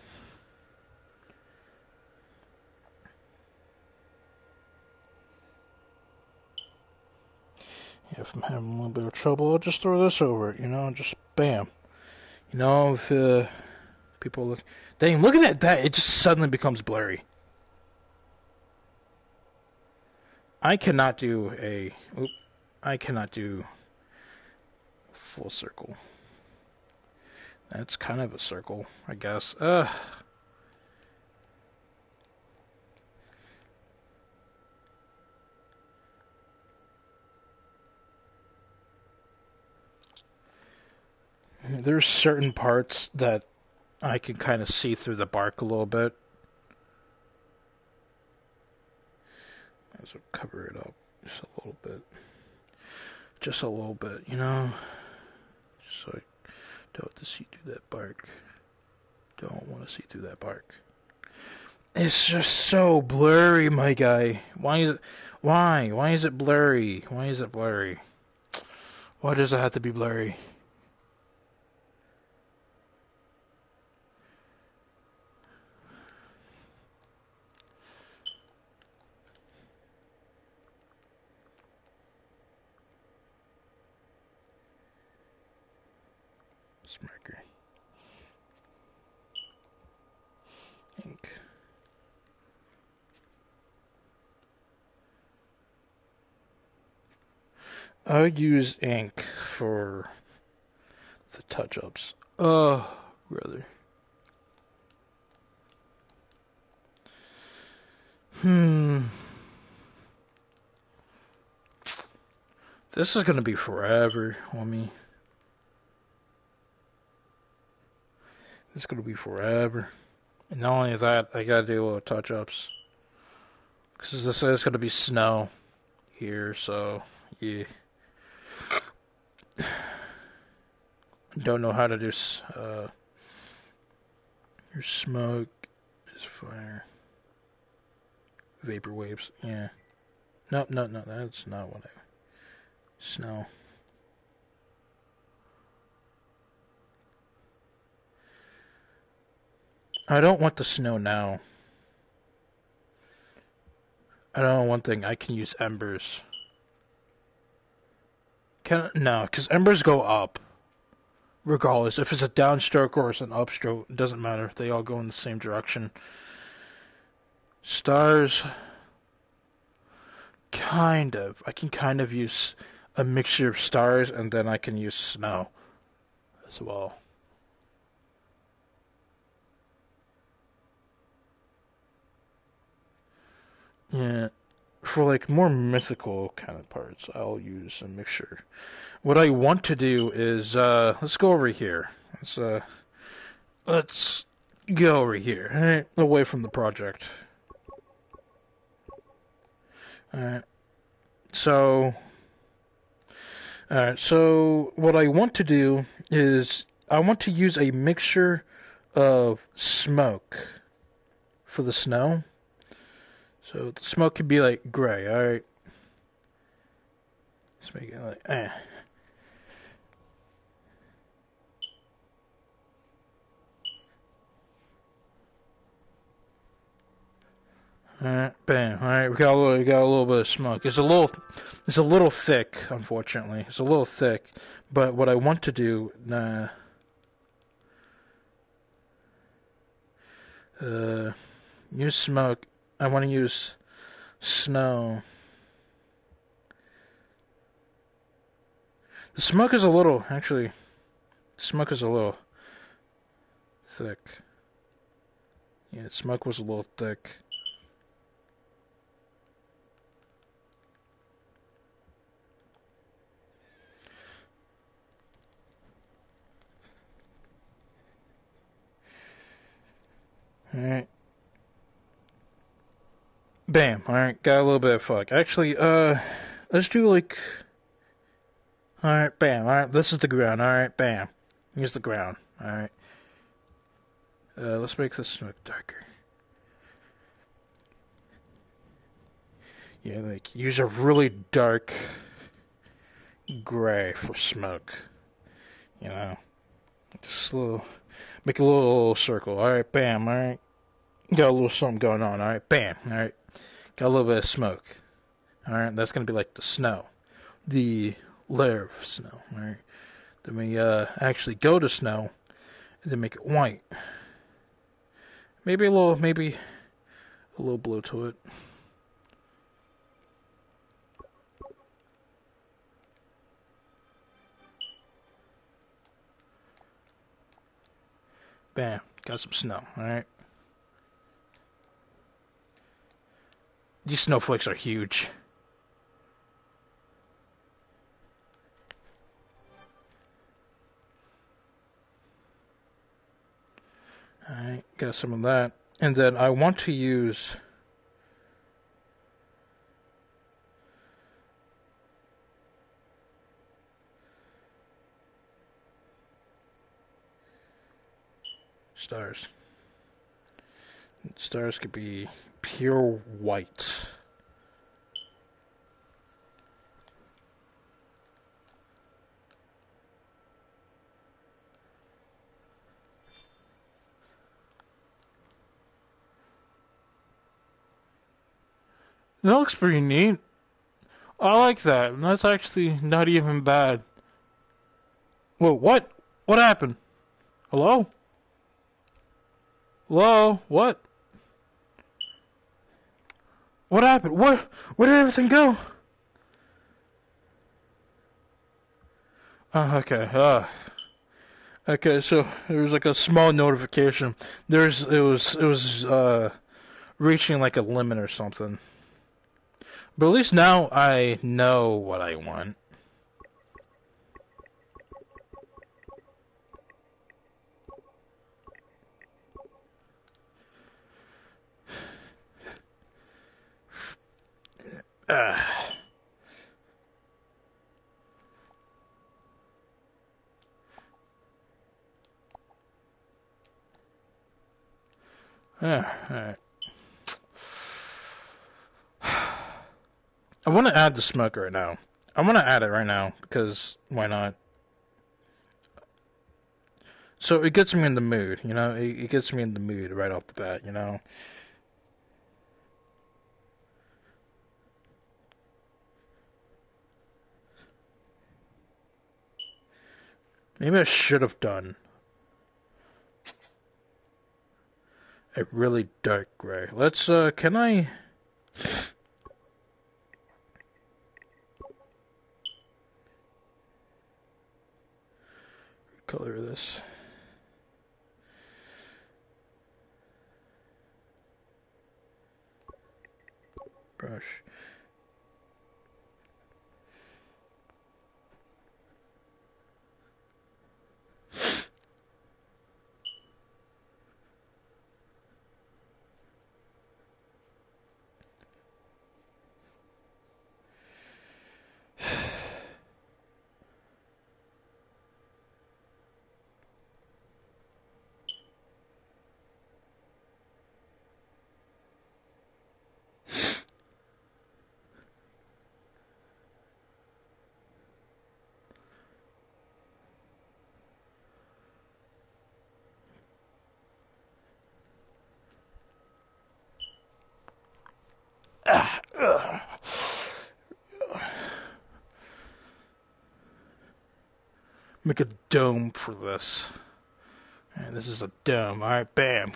If I'm having a little bit of trouble, I'll just throw this over it, you know, just bam. You know, if people look... Dang, looking at that, it just suddenly becomes blurry. I cannot do a... I cannot do full circle. That's kind of a circle, I guess. There's certain parts that I can kind of see through the bark a little bit. So cover it up just a little bit. Just a little bit, you know? Just so I don't have to see through that bark. Don't want to see through that bark. It's just so blurry, my guy. Why is it... Why? Why is it blurry? Why is it blurry? Why does it have to be blurry? Marker. Ink. I use ink for the touch-ups. Oh, brother. This is gonna be forever on me. This is gonna be forever. And not only that, I gotta do little touch-ups. Because this is gonna be snow here, so yeah. Don't know how to do your smoke is fire. Vapor waves, yeah. No, that's not what I... Snow. I don't want the snow now. I don't know one thing, I can use embers. No, because embers go up. Regardless, if it's a downstroke or it's an upstroke, it doesn't matter. They all go in the same direction. Stars, kind of. I can kind of use a mixture of stars, and then I can use snow as well. Yeah, for like more mythical kind of parts, I'll use a mixture. What I want to do is, let's go over here. Let's go over here, alright, away from the project. Alright, so what I want to do is, I want to use a mixture of smoke for the snow. So the smoke could be like gray, alright? Let's make it like, Alright, bam. Alright, we got a little bit of smoke. It's a little thick, unfortunately. It's a little thick, but what I want to do, use smoke. I want to use snow. The smoke is a little thick. Yeah, the smoke was a little thick. Alright. Bam. Alright, got a little bit of fog. Actually, let's do like... Alright, bam. Alright, this is the ground. Alright, bam. Here's the ground. Alright. Let's make this smoke darker. Yeah, like, use a really dark gray for smoke. You know, just a little, make a little circle. All right, bam. All right, got a little something going on. All right, bam. All right, got a little bit of smoke. All right, that's gonna be like the snow, the layer of snow. All right, then we actually go to snow and then make it white. Maybe a little blue to it. Bam, got some snow. All right. These snowflakes are huge. Alright, got some of that. And then I want to use stars. Stars could be pure white. That looks pretty neat. I like that. That's actually not even bad. Whoa, what? What happened? Hello? Hello? What? What happened? Where did everything go? Okay. Okay, so there was like a small notification. It was reaching like a limit or something. But at least now I know what I want. Yeah. Alright. I want to add the smoke right now. I want to add it right now, because why not? So it gets me in the mood, you know? It gets me in the mood right off the bat, you know? Maybe I should have done a really dark gray. Let's, can I... color this? Brush. Make a dome for this. And this is a dome. Alright, bam.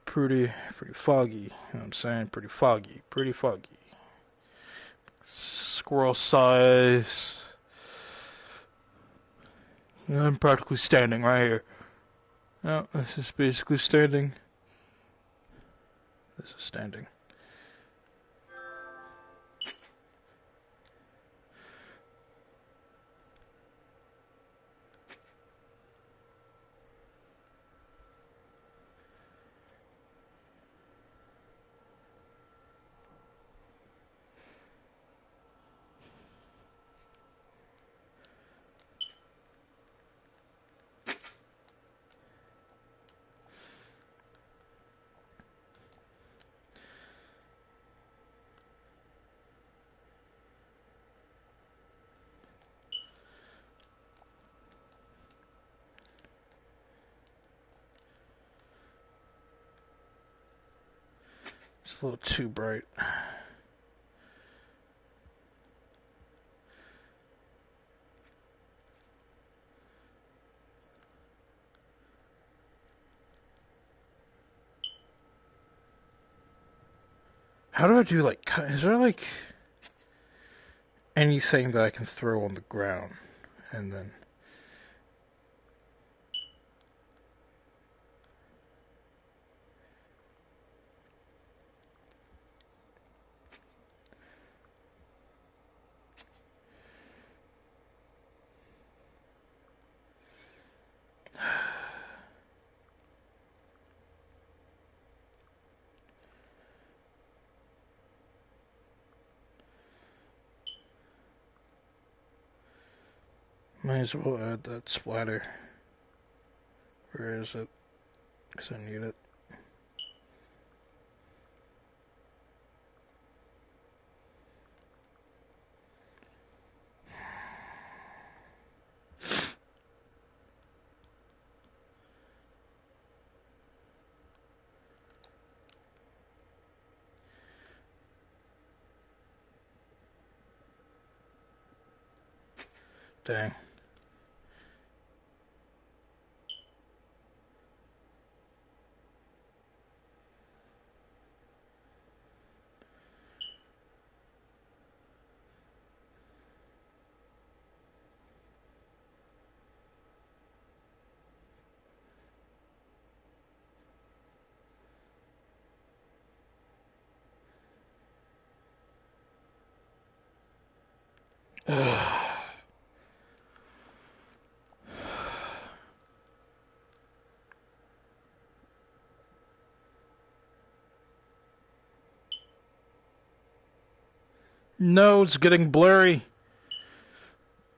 Pretty foggy. You know what I'm saying? Pretty foggy. Squirrel size. I'm practically standing right here. No, this is basically standing. This is standing. a little too bright. How do I do, like, is there, like, anything that I can throw on the ground? And then... Might as well add that splatter. Where is it? Because I need it. Dang. No, it's getting blurry.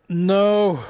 No.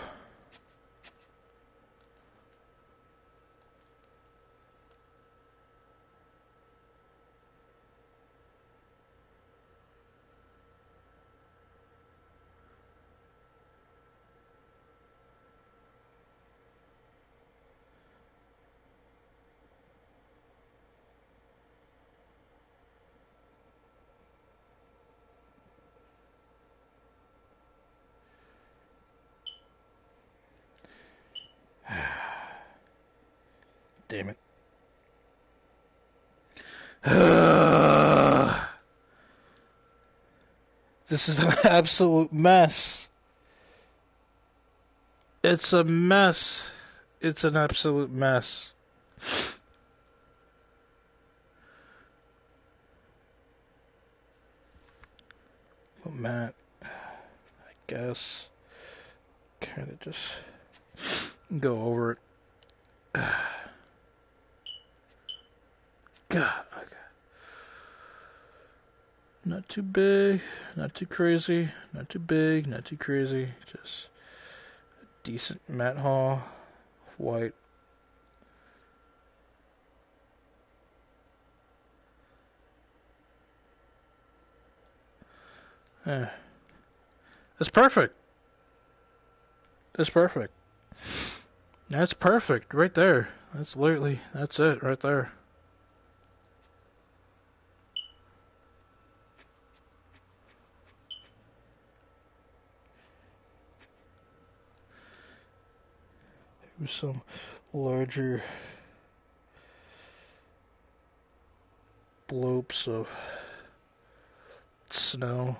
Damn it. This is an absolute mess. It's a mess. It's an absolute mess. Well, Matt, I guess, kind of just go over it. God, okay. Not too big, not too crazy, not too big, not too crazy. Just a decent matte haul, white. Eh. It's perfect. It's perfect. That's perfect right there. That's literally, that's it right there. With some larger blobs of snow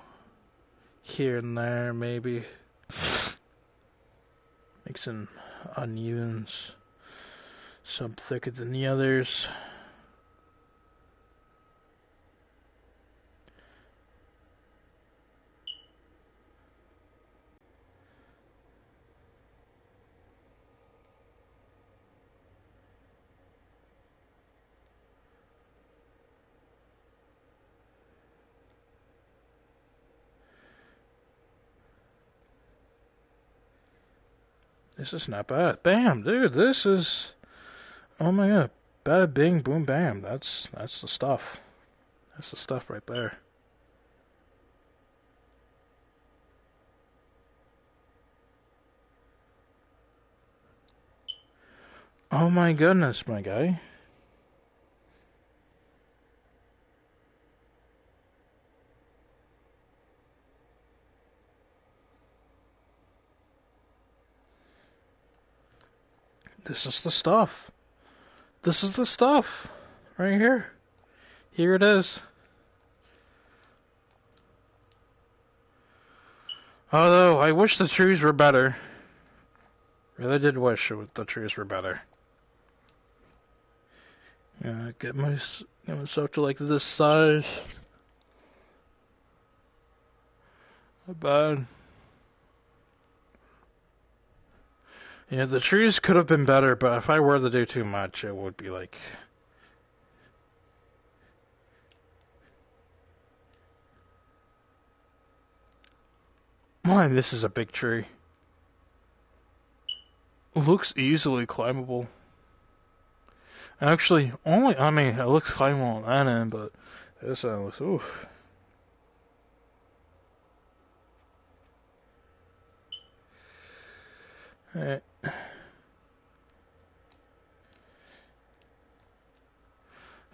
here and there, maybe. Mixing unevens, some thicker than the others. This is not bad. Bam, dude, this is... Oh my god. Bada bing, boom, bam. That's the stuff. That's the stuff right there. Oh my goodness, my guy. This is the stuff. This is the stuff. Right here. Here it is. Although, I wish the trees were better. Really did wish the trees were better. Yeah, get myself to like this size. Not bad. Yeah, the trees could have been better, but if I were to do too much, it would be like... Man, this is a big tree. Looks easily climbable. Actually, it looks climbable on that end, but this end looks, oof. Alright.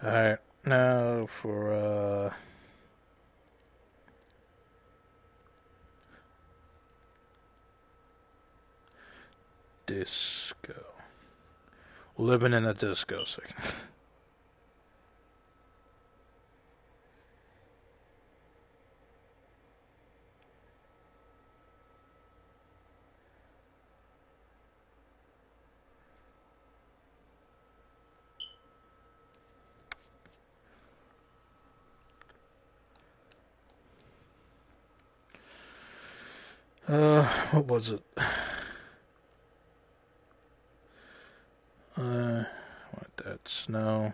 Alright, now for, disco. Living in a disco section. What was it? What that snow?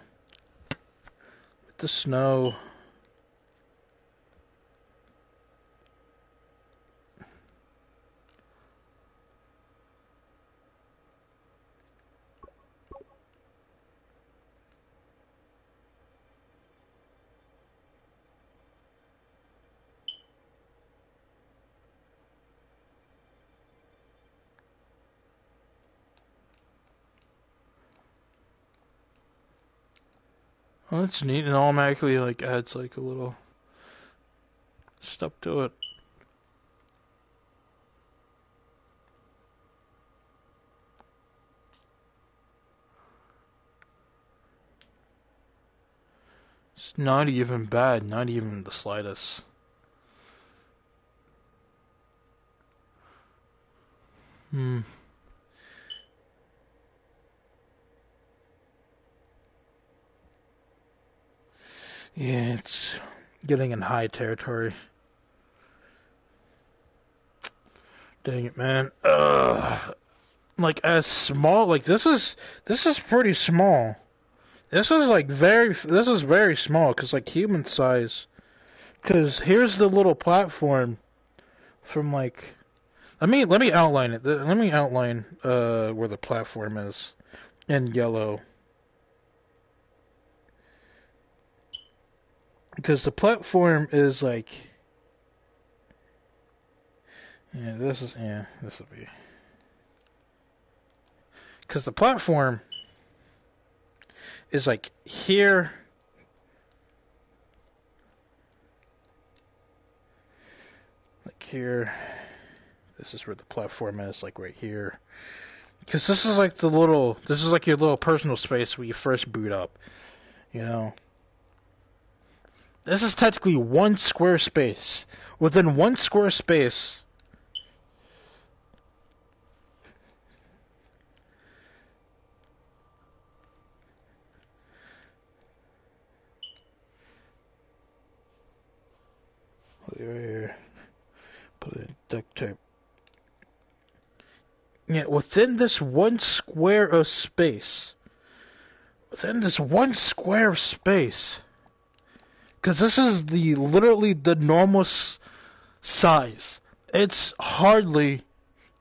With the snow. Oh, that's neat. It automatically like adds like a little stuff to it. It's not even bad, not even the slightest. Yeah, it's getting in high territory. Dang it, man. Like as small, like this is pretty small. This is very small, cause like human size. Cause here's the little platform from like, let me outline it. Let me outline where the platform is in yellow. Because the platform is like, this will be. Because the platform is like here. Like here. This is where the platform is, like right here. Because this is like your little personal space where you first boot up. You know? This is technically one square space. Within one square space, right here, put it in duct tape. Yeah, within this one square of space, because this is literally the normal size. It's hardly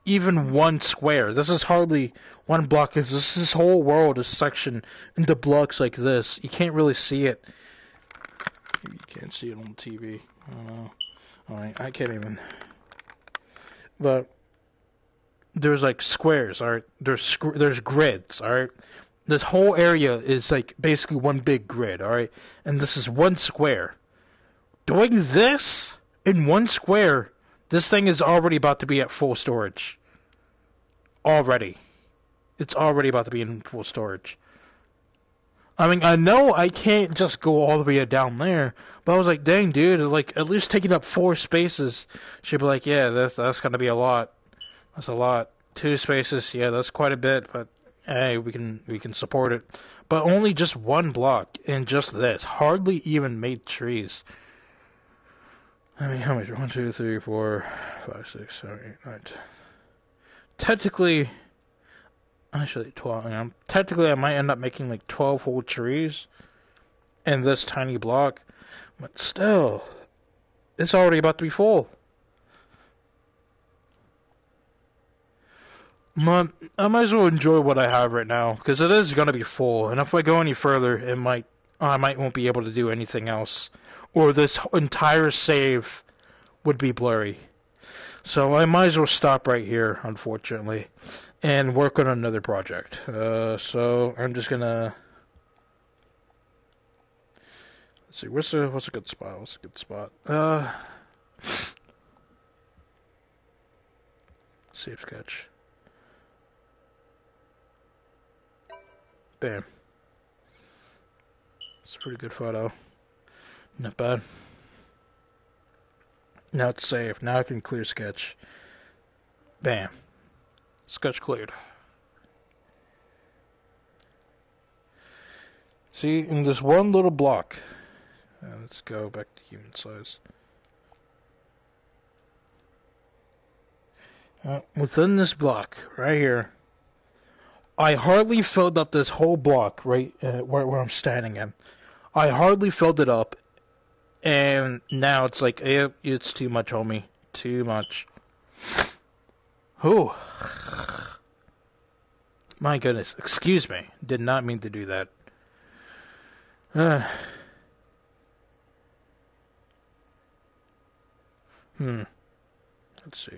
even one square. This is hardly one block. This whole world is sectioned into blocks like this. You can't really see it. Maybe you can't see it on TV. I don't know. Alright, I can't even. But there's like squares, alright? There's grids, alright? This whole area is like basically one big grid, alright? And this is one square. Doing this in one square, this thing is already about to be at full storage. Already. It's already about to be in full storage. I mean, I know I can't just go all the way down there, but I was like, dang, dude, like at least taking up 4 spaces. She'd be like, yeah, that's gonna be a lot. That's a lot. 2 spaces, yeah, that's quite a bit, but hey, we can support it. But only just 1 block, and just this, hardly even made trees. I mean, how much? 1, 2, 3, 4, 5, 6, 7, 8, 9. Technically, actually 12. You know, technically, I might end up making like 12 whole trees in this tiny block, but still, it's already about to be full. I might as well enjoy what I have right now, because it is gonna be full, and if I go any further, I might won't be able to do anything else, or this entire save would be blurry. So I might as well stop right here, unfortunately, and work on another project. So I'm just gonna let's see, what's a good spot? What's a good spot? Save sketch. Bam. It's a pretty good photo. Not bad. Now it's saved. Now I can clear sketch. Bam. Sketch cleared. See, in this one little block. Let's go back to human size. Within this block, right here, I hardly filled up this whole block, right where I'm standing in. I hardly filled it up, and now it's like, it's too much, homie. Too much. Whew. My goodness. Excuse me. Did not mean to do that. Let's see.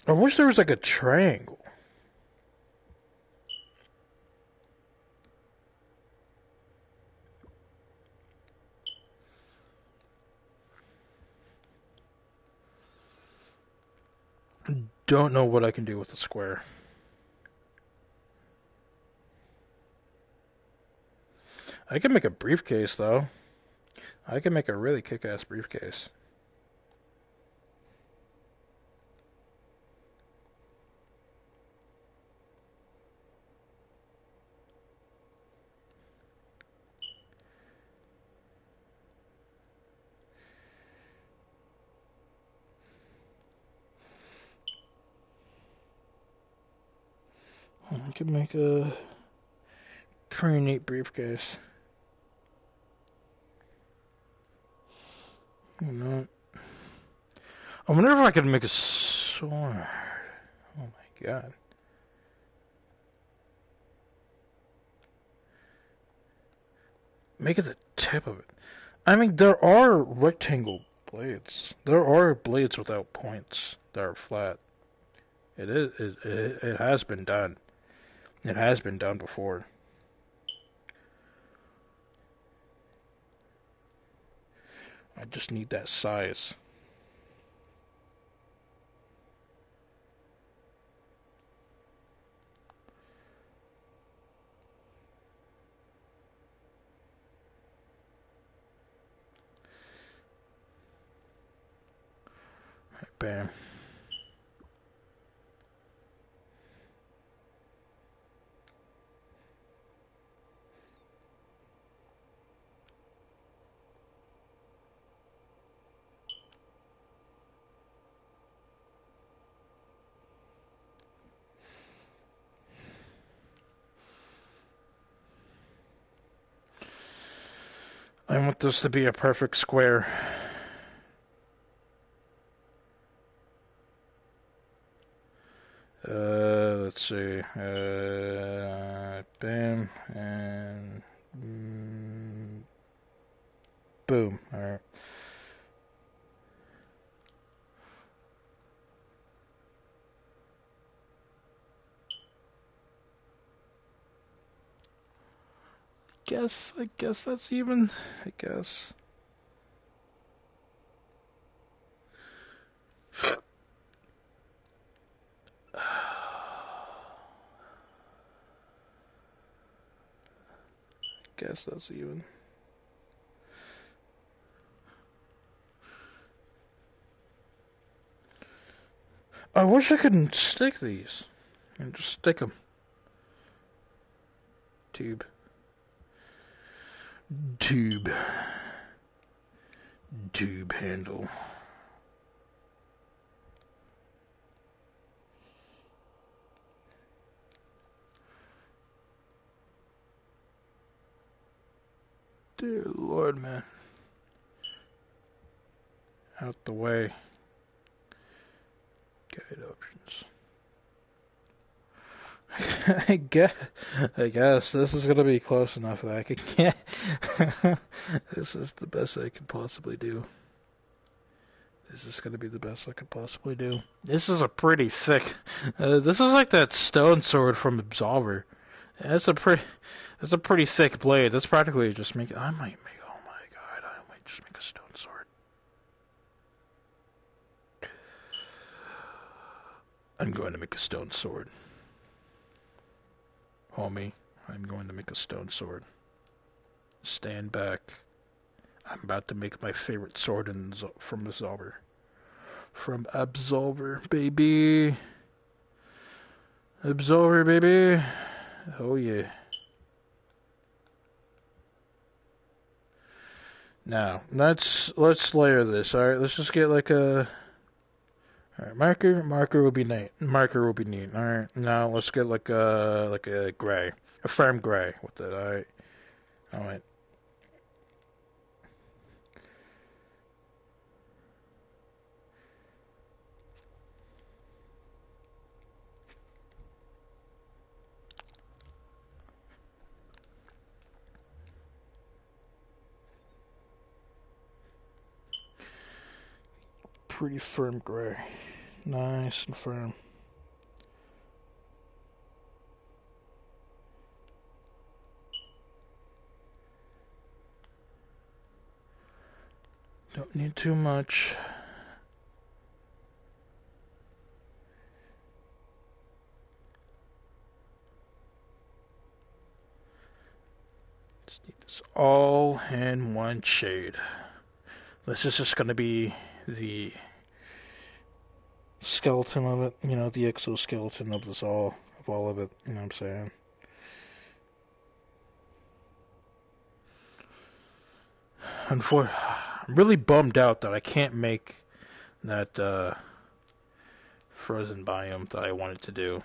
I wish there was like a triangle. Don't know what I can do with the square. I can make a briefcase, though. I can make a really kick-ass briefcase. I can make a pretty neat briefcase. You know, I wonder if I could make a sword. Oh my god. Make it the tip of it. I mean, there are rectangle blades. There are blades without points that are flat. It has been done. It has been done before. I just need that size. Bam. I want this to be a perfect square. Let's see. Bam, and boom. Alright. guess that's even. I guess. Guess that's even. I wish I could stick these. And just stick them. Tube. Tube handle. Dear Lord, man. Out the way. Guide options. I guess this is gonna be close enough that I can get. This is the best I can possibly do. This is gonna be the best I could possibly do. This is a pretty thick. This is like that stone sword from Absolver. That's a pretty thick blade. That's practically just make. I might make. Oh my god! I might just make a stone sword. I'm going to make a stone sword. Homie, I'm going to make a stone sword. Stand back. I'm about to make my favorite sword from Absolver. From Absolver, baby. Absolver, baby. Oh yeah. Now, let's layer this. Alright, let's just get like a... Alright, marker will be neat. Alright, now let's get like a gray. A firm gray with it, alright. Alright. Pretty firm gray. Nice and firm. Don't need too much. Just need this all in one shade. This is just going to be the skeleton of it, you know, the exoskeleton of this all, of all of it, you know what I'm saying? I'm really bummed out that I can't make that frozen biome that I wanted to do.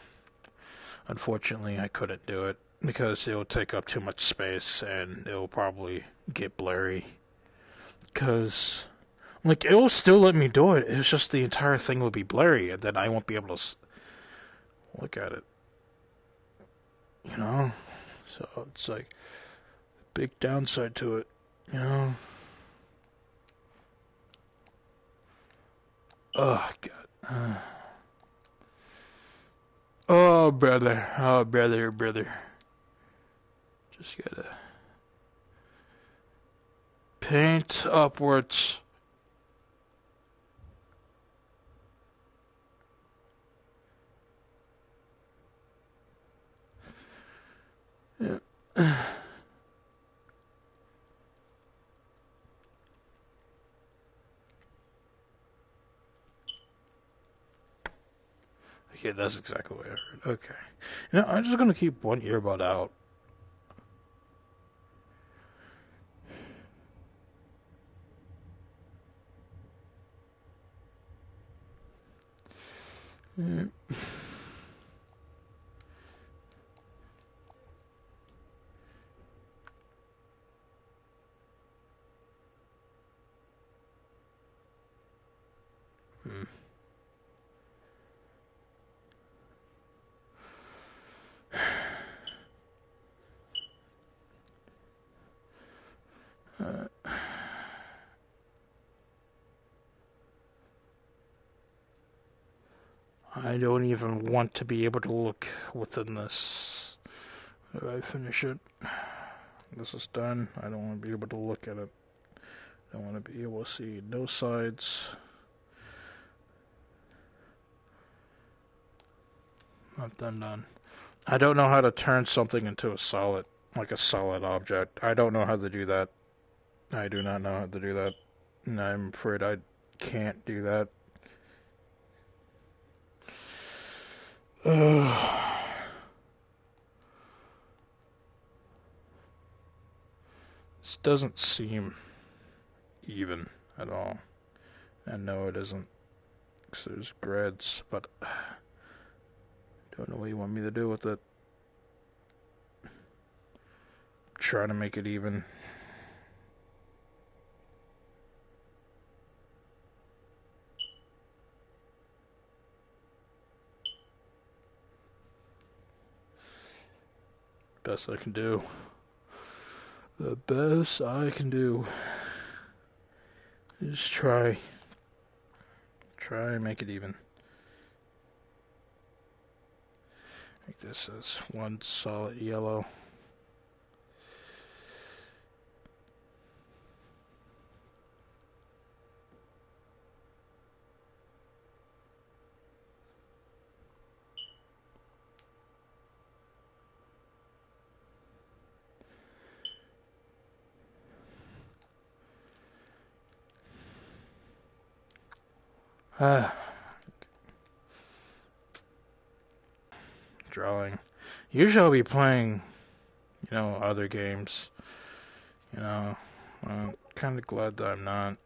Unfortunately, I couldn't do it because it will take up too much space and it will probably get blurry. Because, like, it will still let me do it. It's just the entire thing will be blurry and then I won't be able to look at it. You know? So it's like a big downside to it. You know? Oh, God. Oh, brother. Oh, brother. Just gotta paint upwards. Yeah. Okay, that's exactly what I heard. Okay. You know, I'm just gonna keep one earbud out. Yeah. Hmm. I don't even want to be able to look within this. Did I finish it? this is done. I don't want to be able to look at it. I want to be able to see no sides. Not done. I don't know how to turn something into a solid, like a solid object. I don't know how to do that. I do not know how to do that. And I'm afraid I can't do that. This doesn't seem even at all. And no, it isn't. Because there's grids, but I don't know what you want me to do with it. Try to make it even. Best I can do. The best I can do is try and make it even. Make this as one solid yellow. Drawing. Usually I'll be playing, other games. I'm kind of glad that I'm not.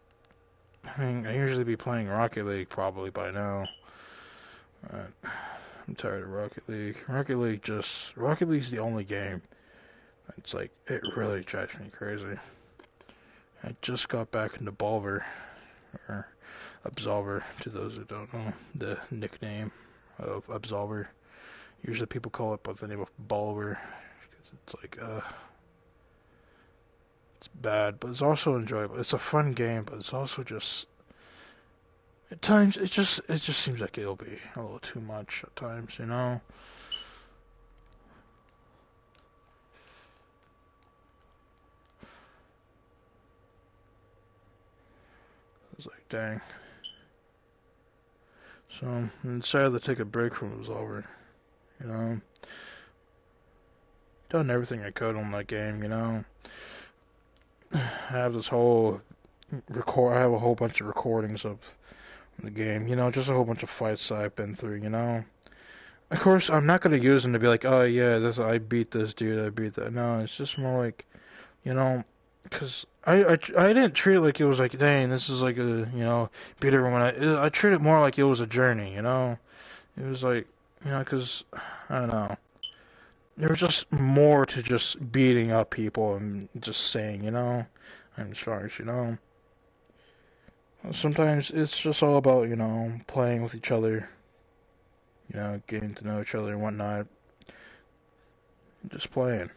I mean, I usually be playing Rocket League probably by now. I'm tired of Rocket League. Rocket League's the only game. It's like, it really drives me crazy. I just got back into Bulver, or Absolver, to those who don't know the nickname of Absolver. Usually people call it by the name of Bulver, because it's like, it's bad, but it's also enjoyable. It's a fun game, but it's also just, at times, it just seems like it'll be a little too much at times, It's like, dang. So, I decided to take a break from Absolver, Done everything I could on that game, I have this whole I have a whole bunch of recordings of the game, just a whole bunch of fights that I've been through, Of course, I'm not gonna use them to be like, oh yeah, I beat this dude, I beat that. No, it's just more like, because I didn't treat it like it was like, dang, this is like a, beat everyone. I treat it more like it was a journey, It was like, because, I don't know. There was just more to just beating up people and just saying, I'm strong, Sometimes it's just all about, playing with each other, getting to know each other and whatnot. Just playing.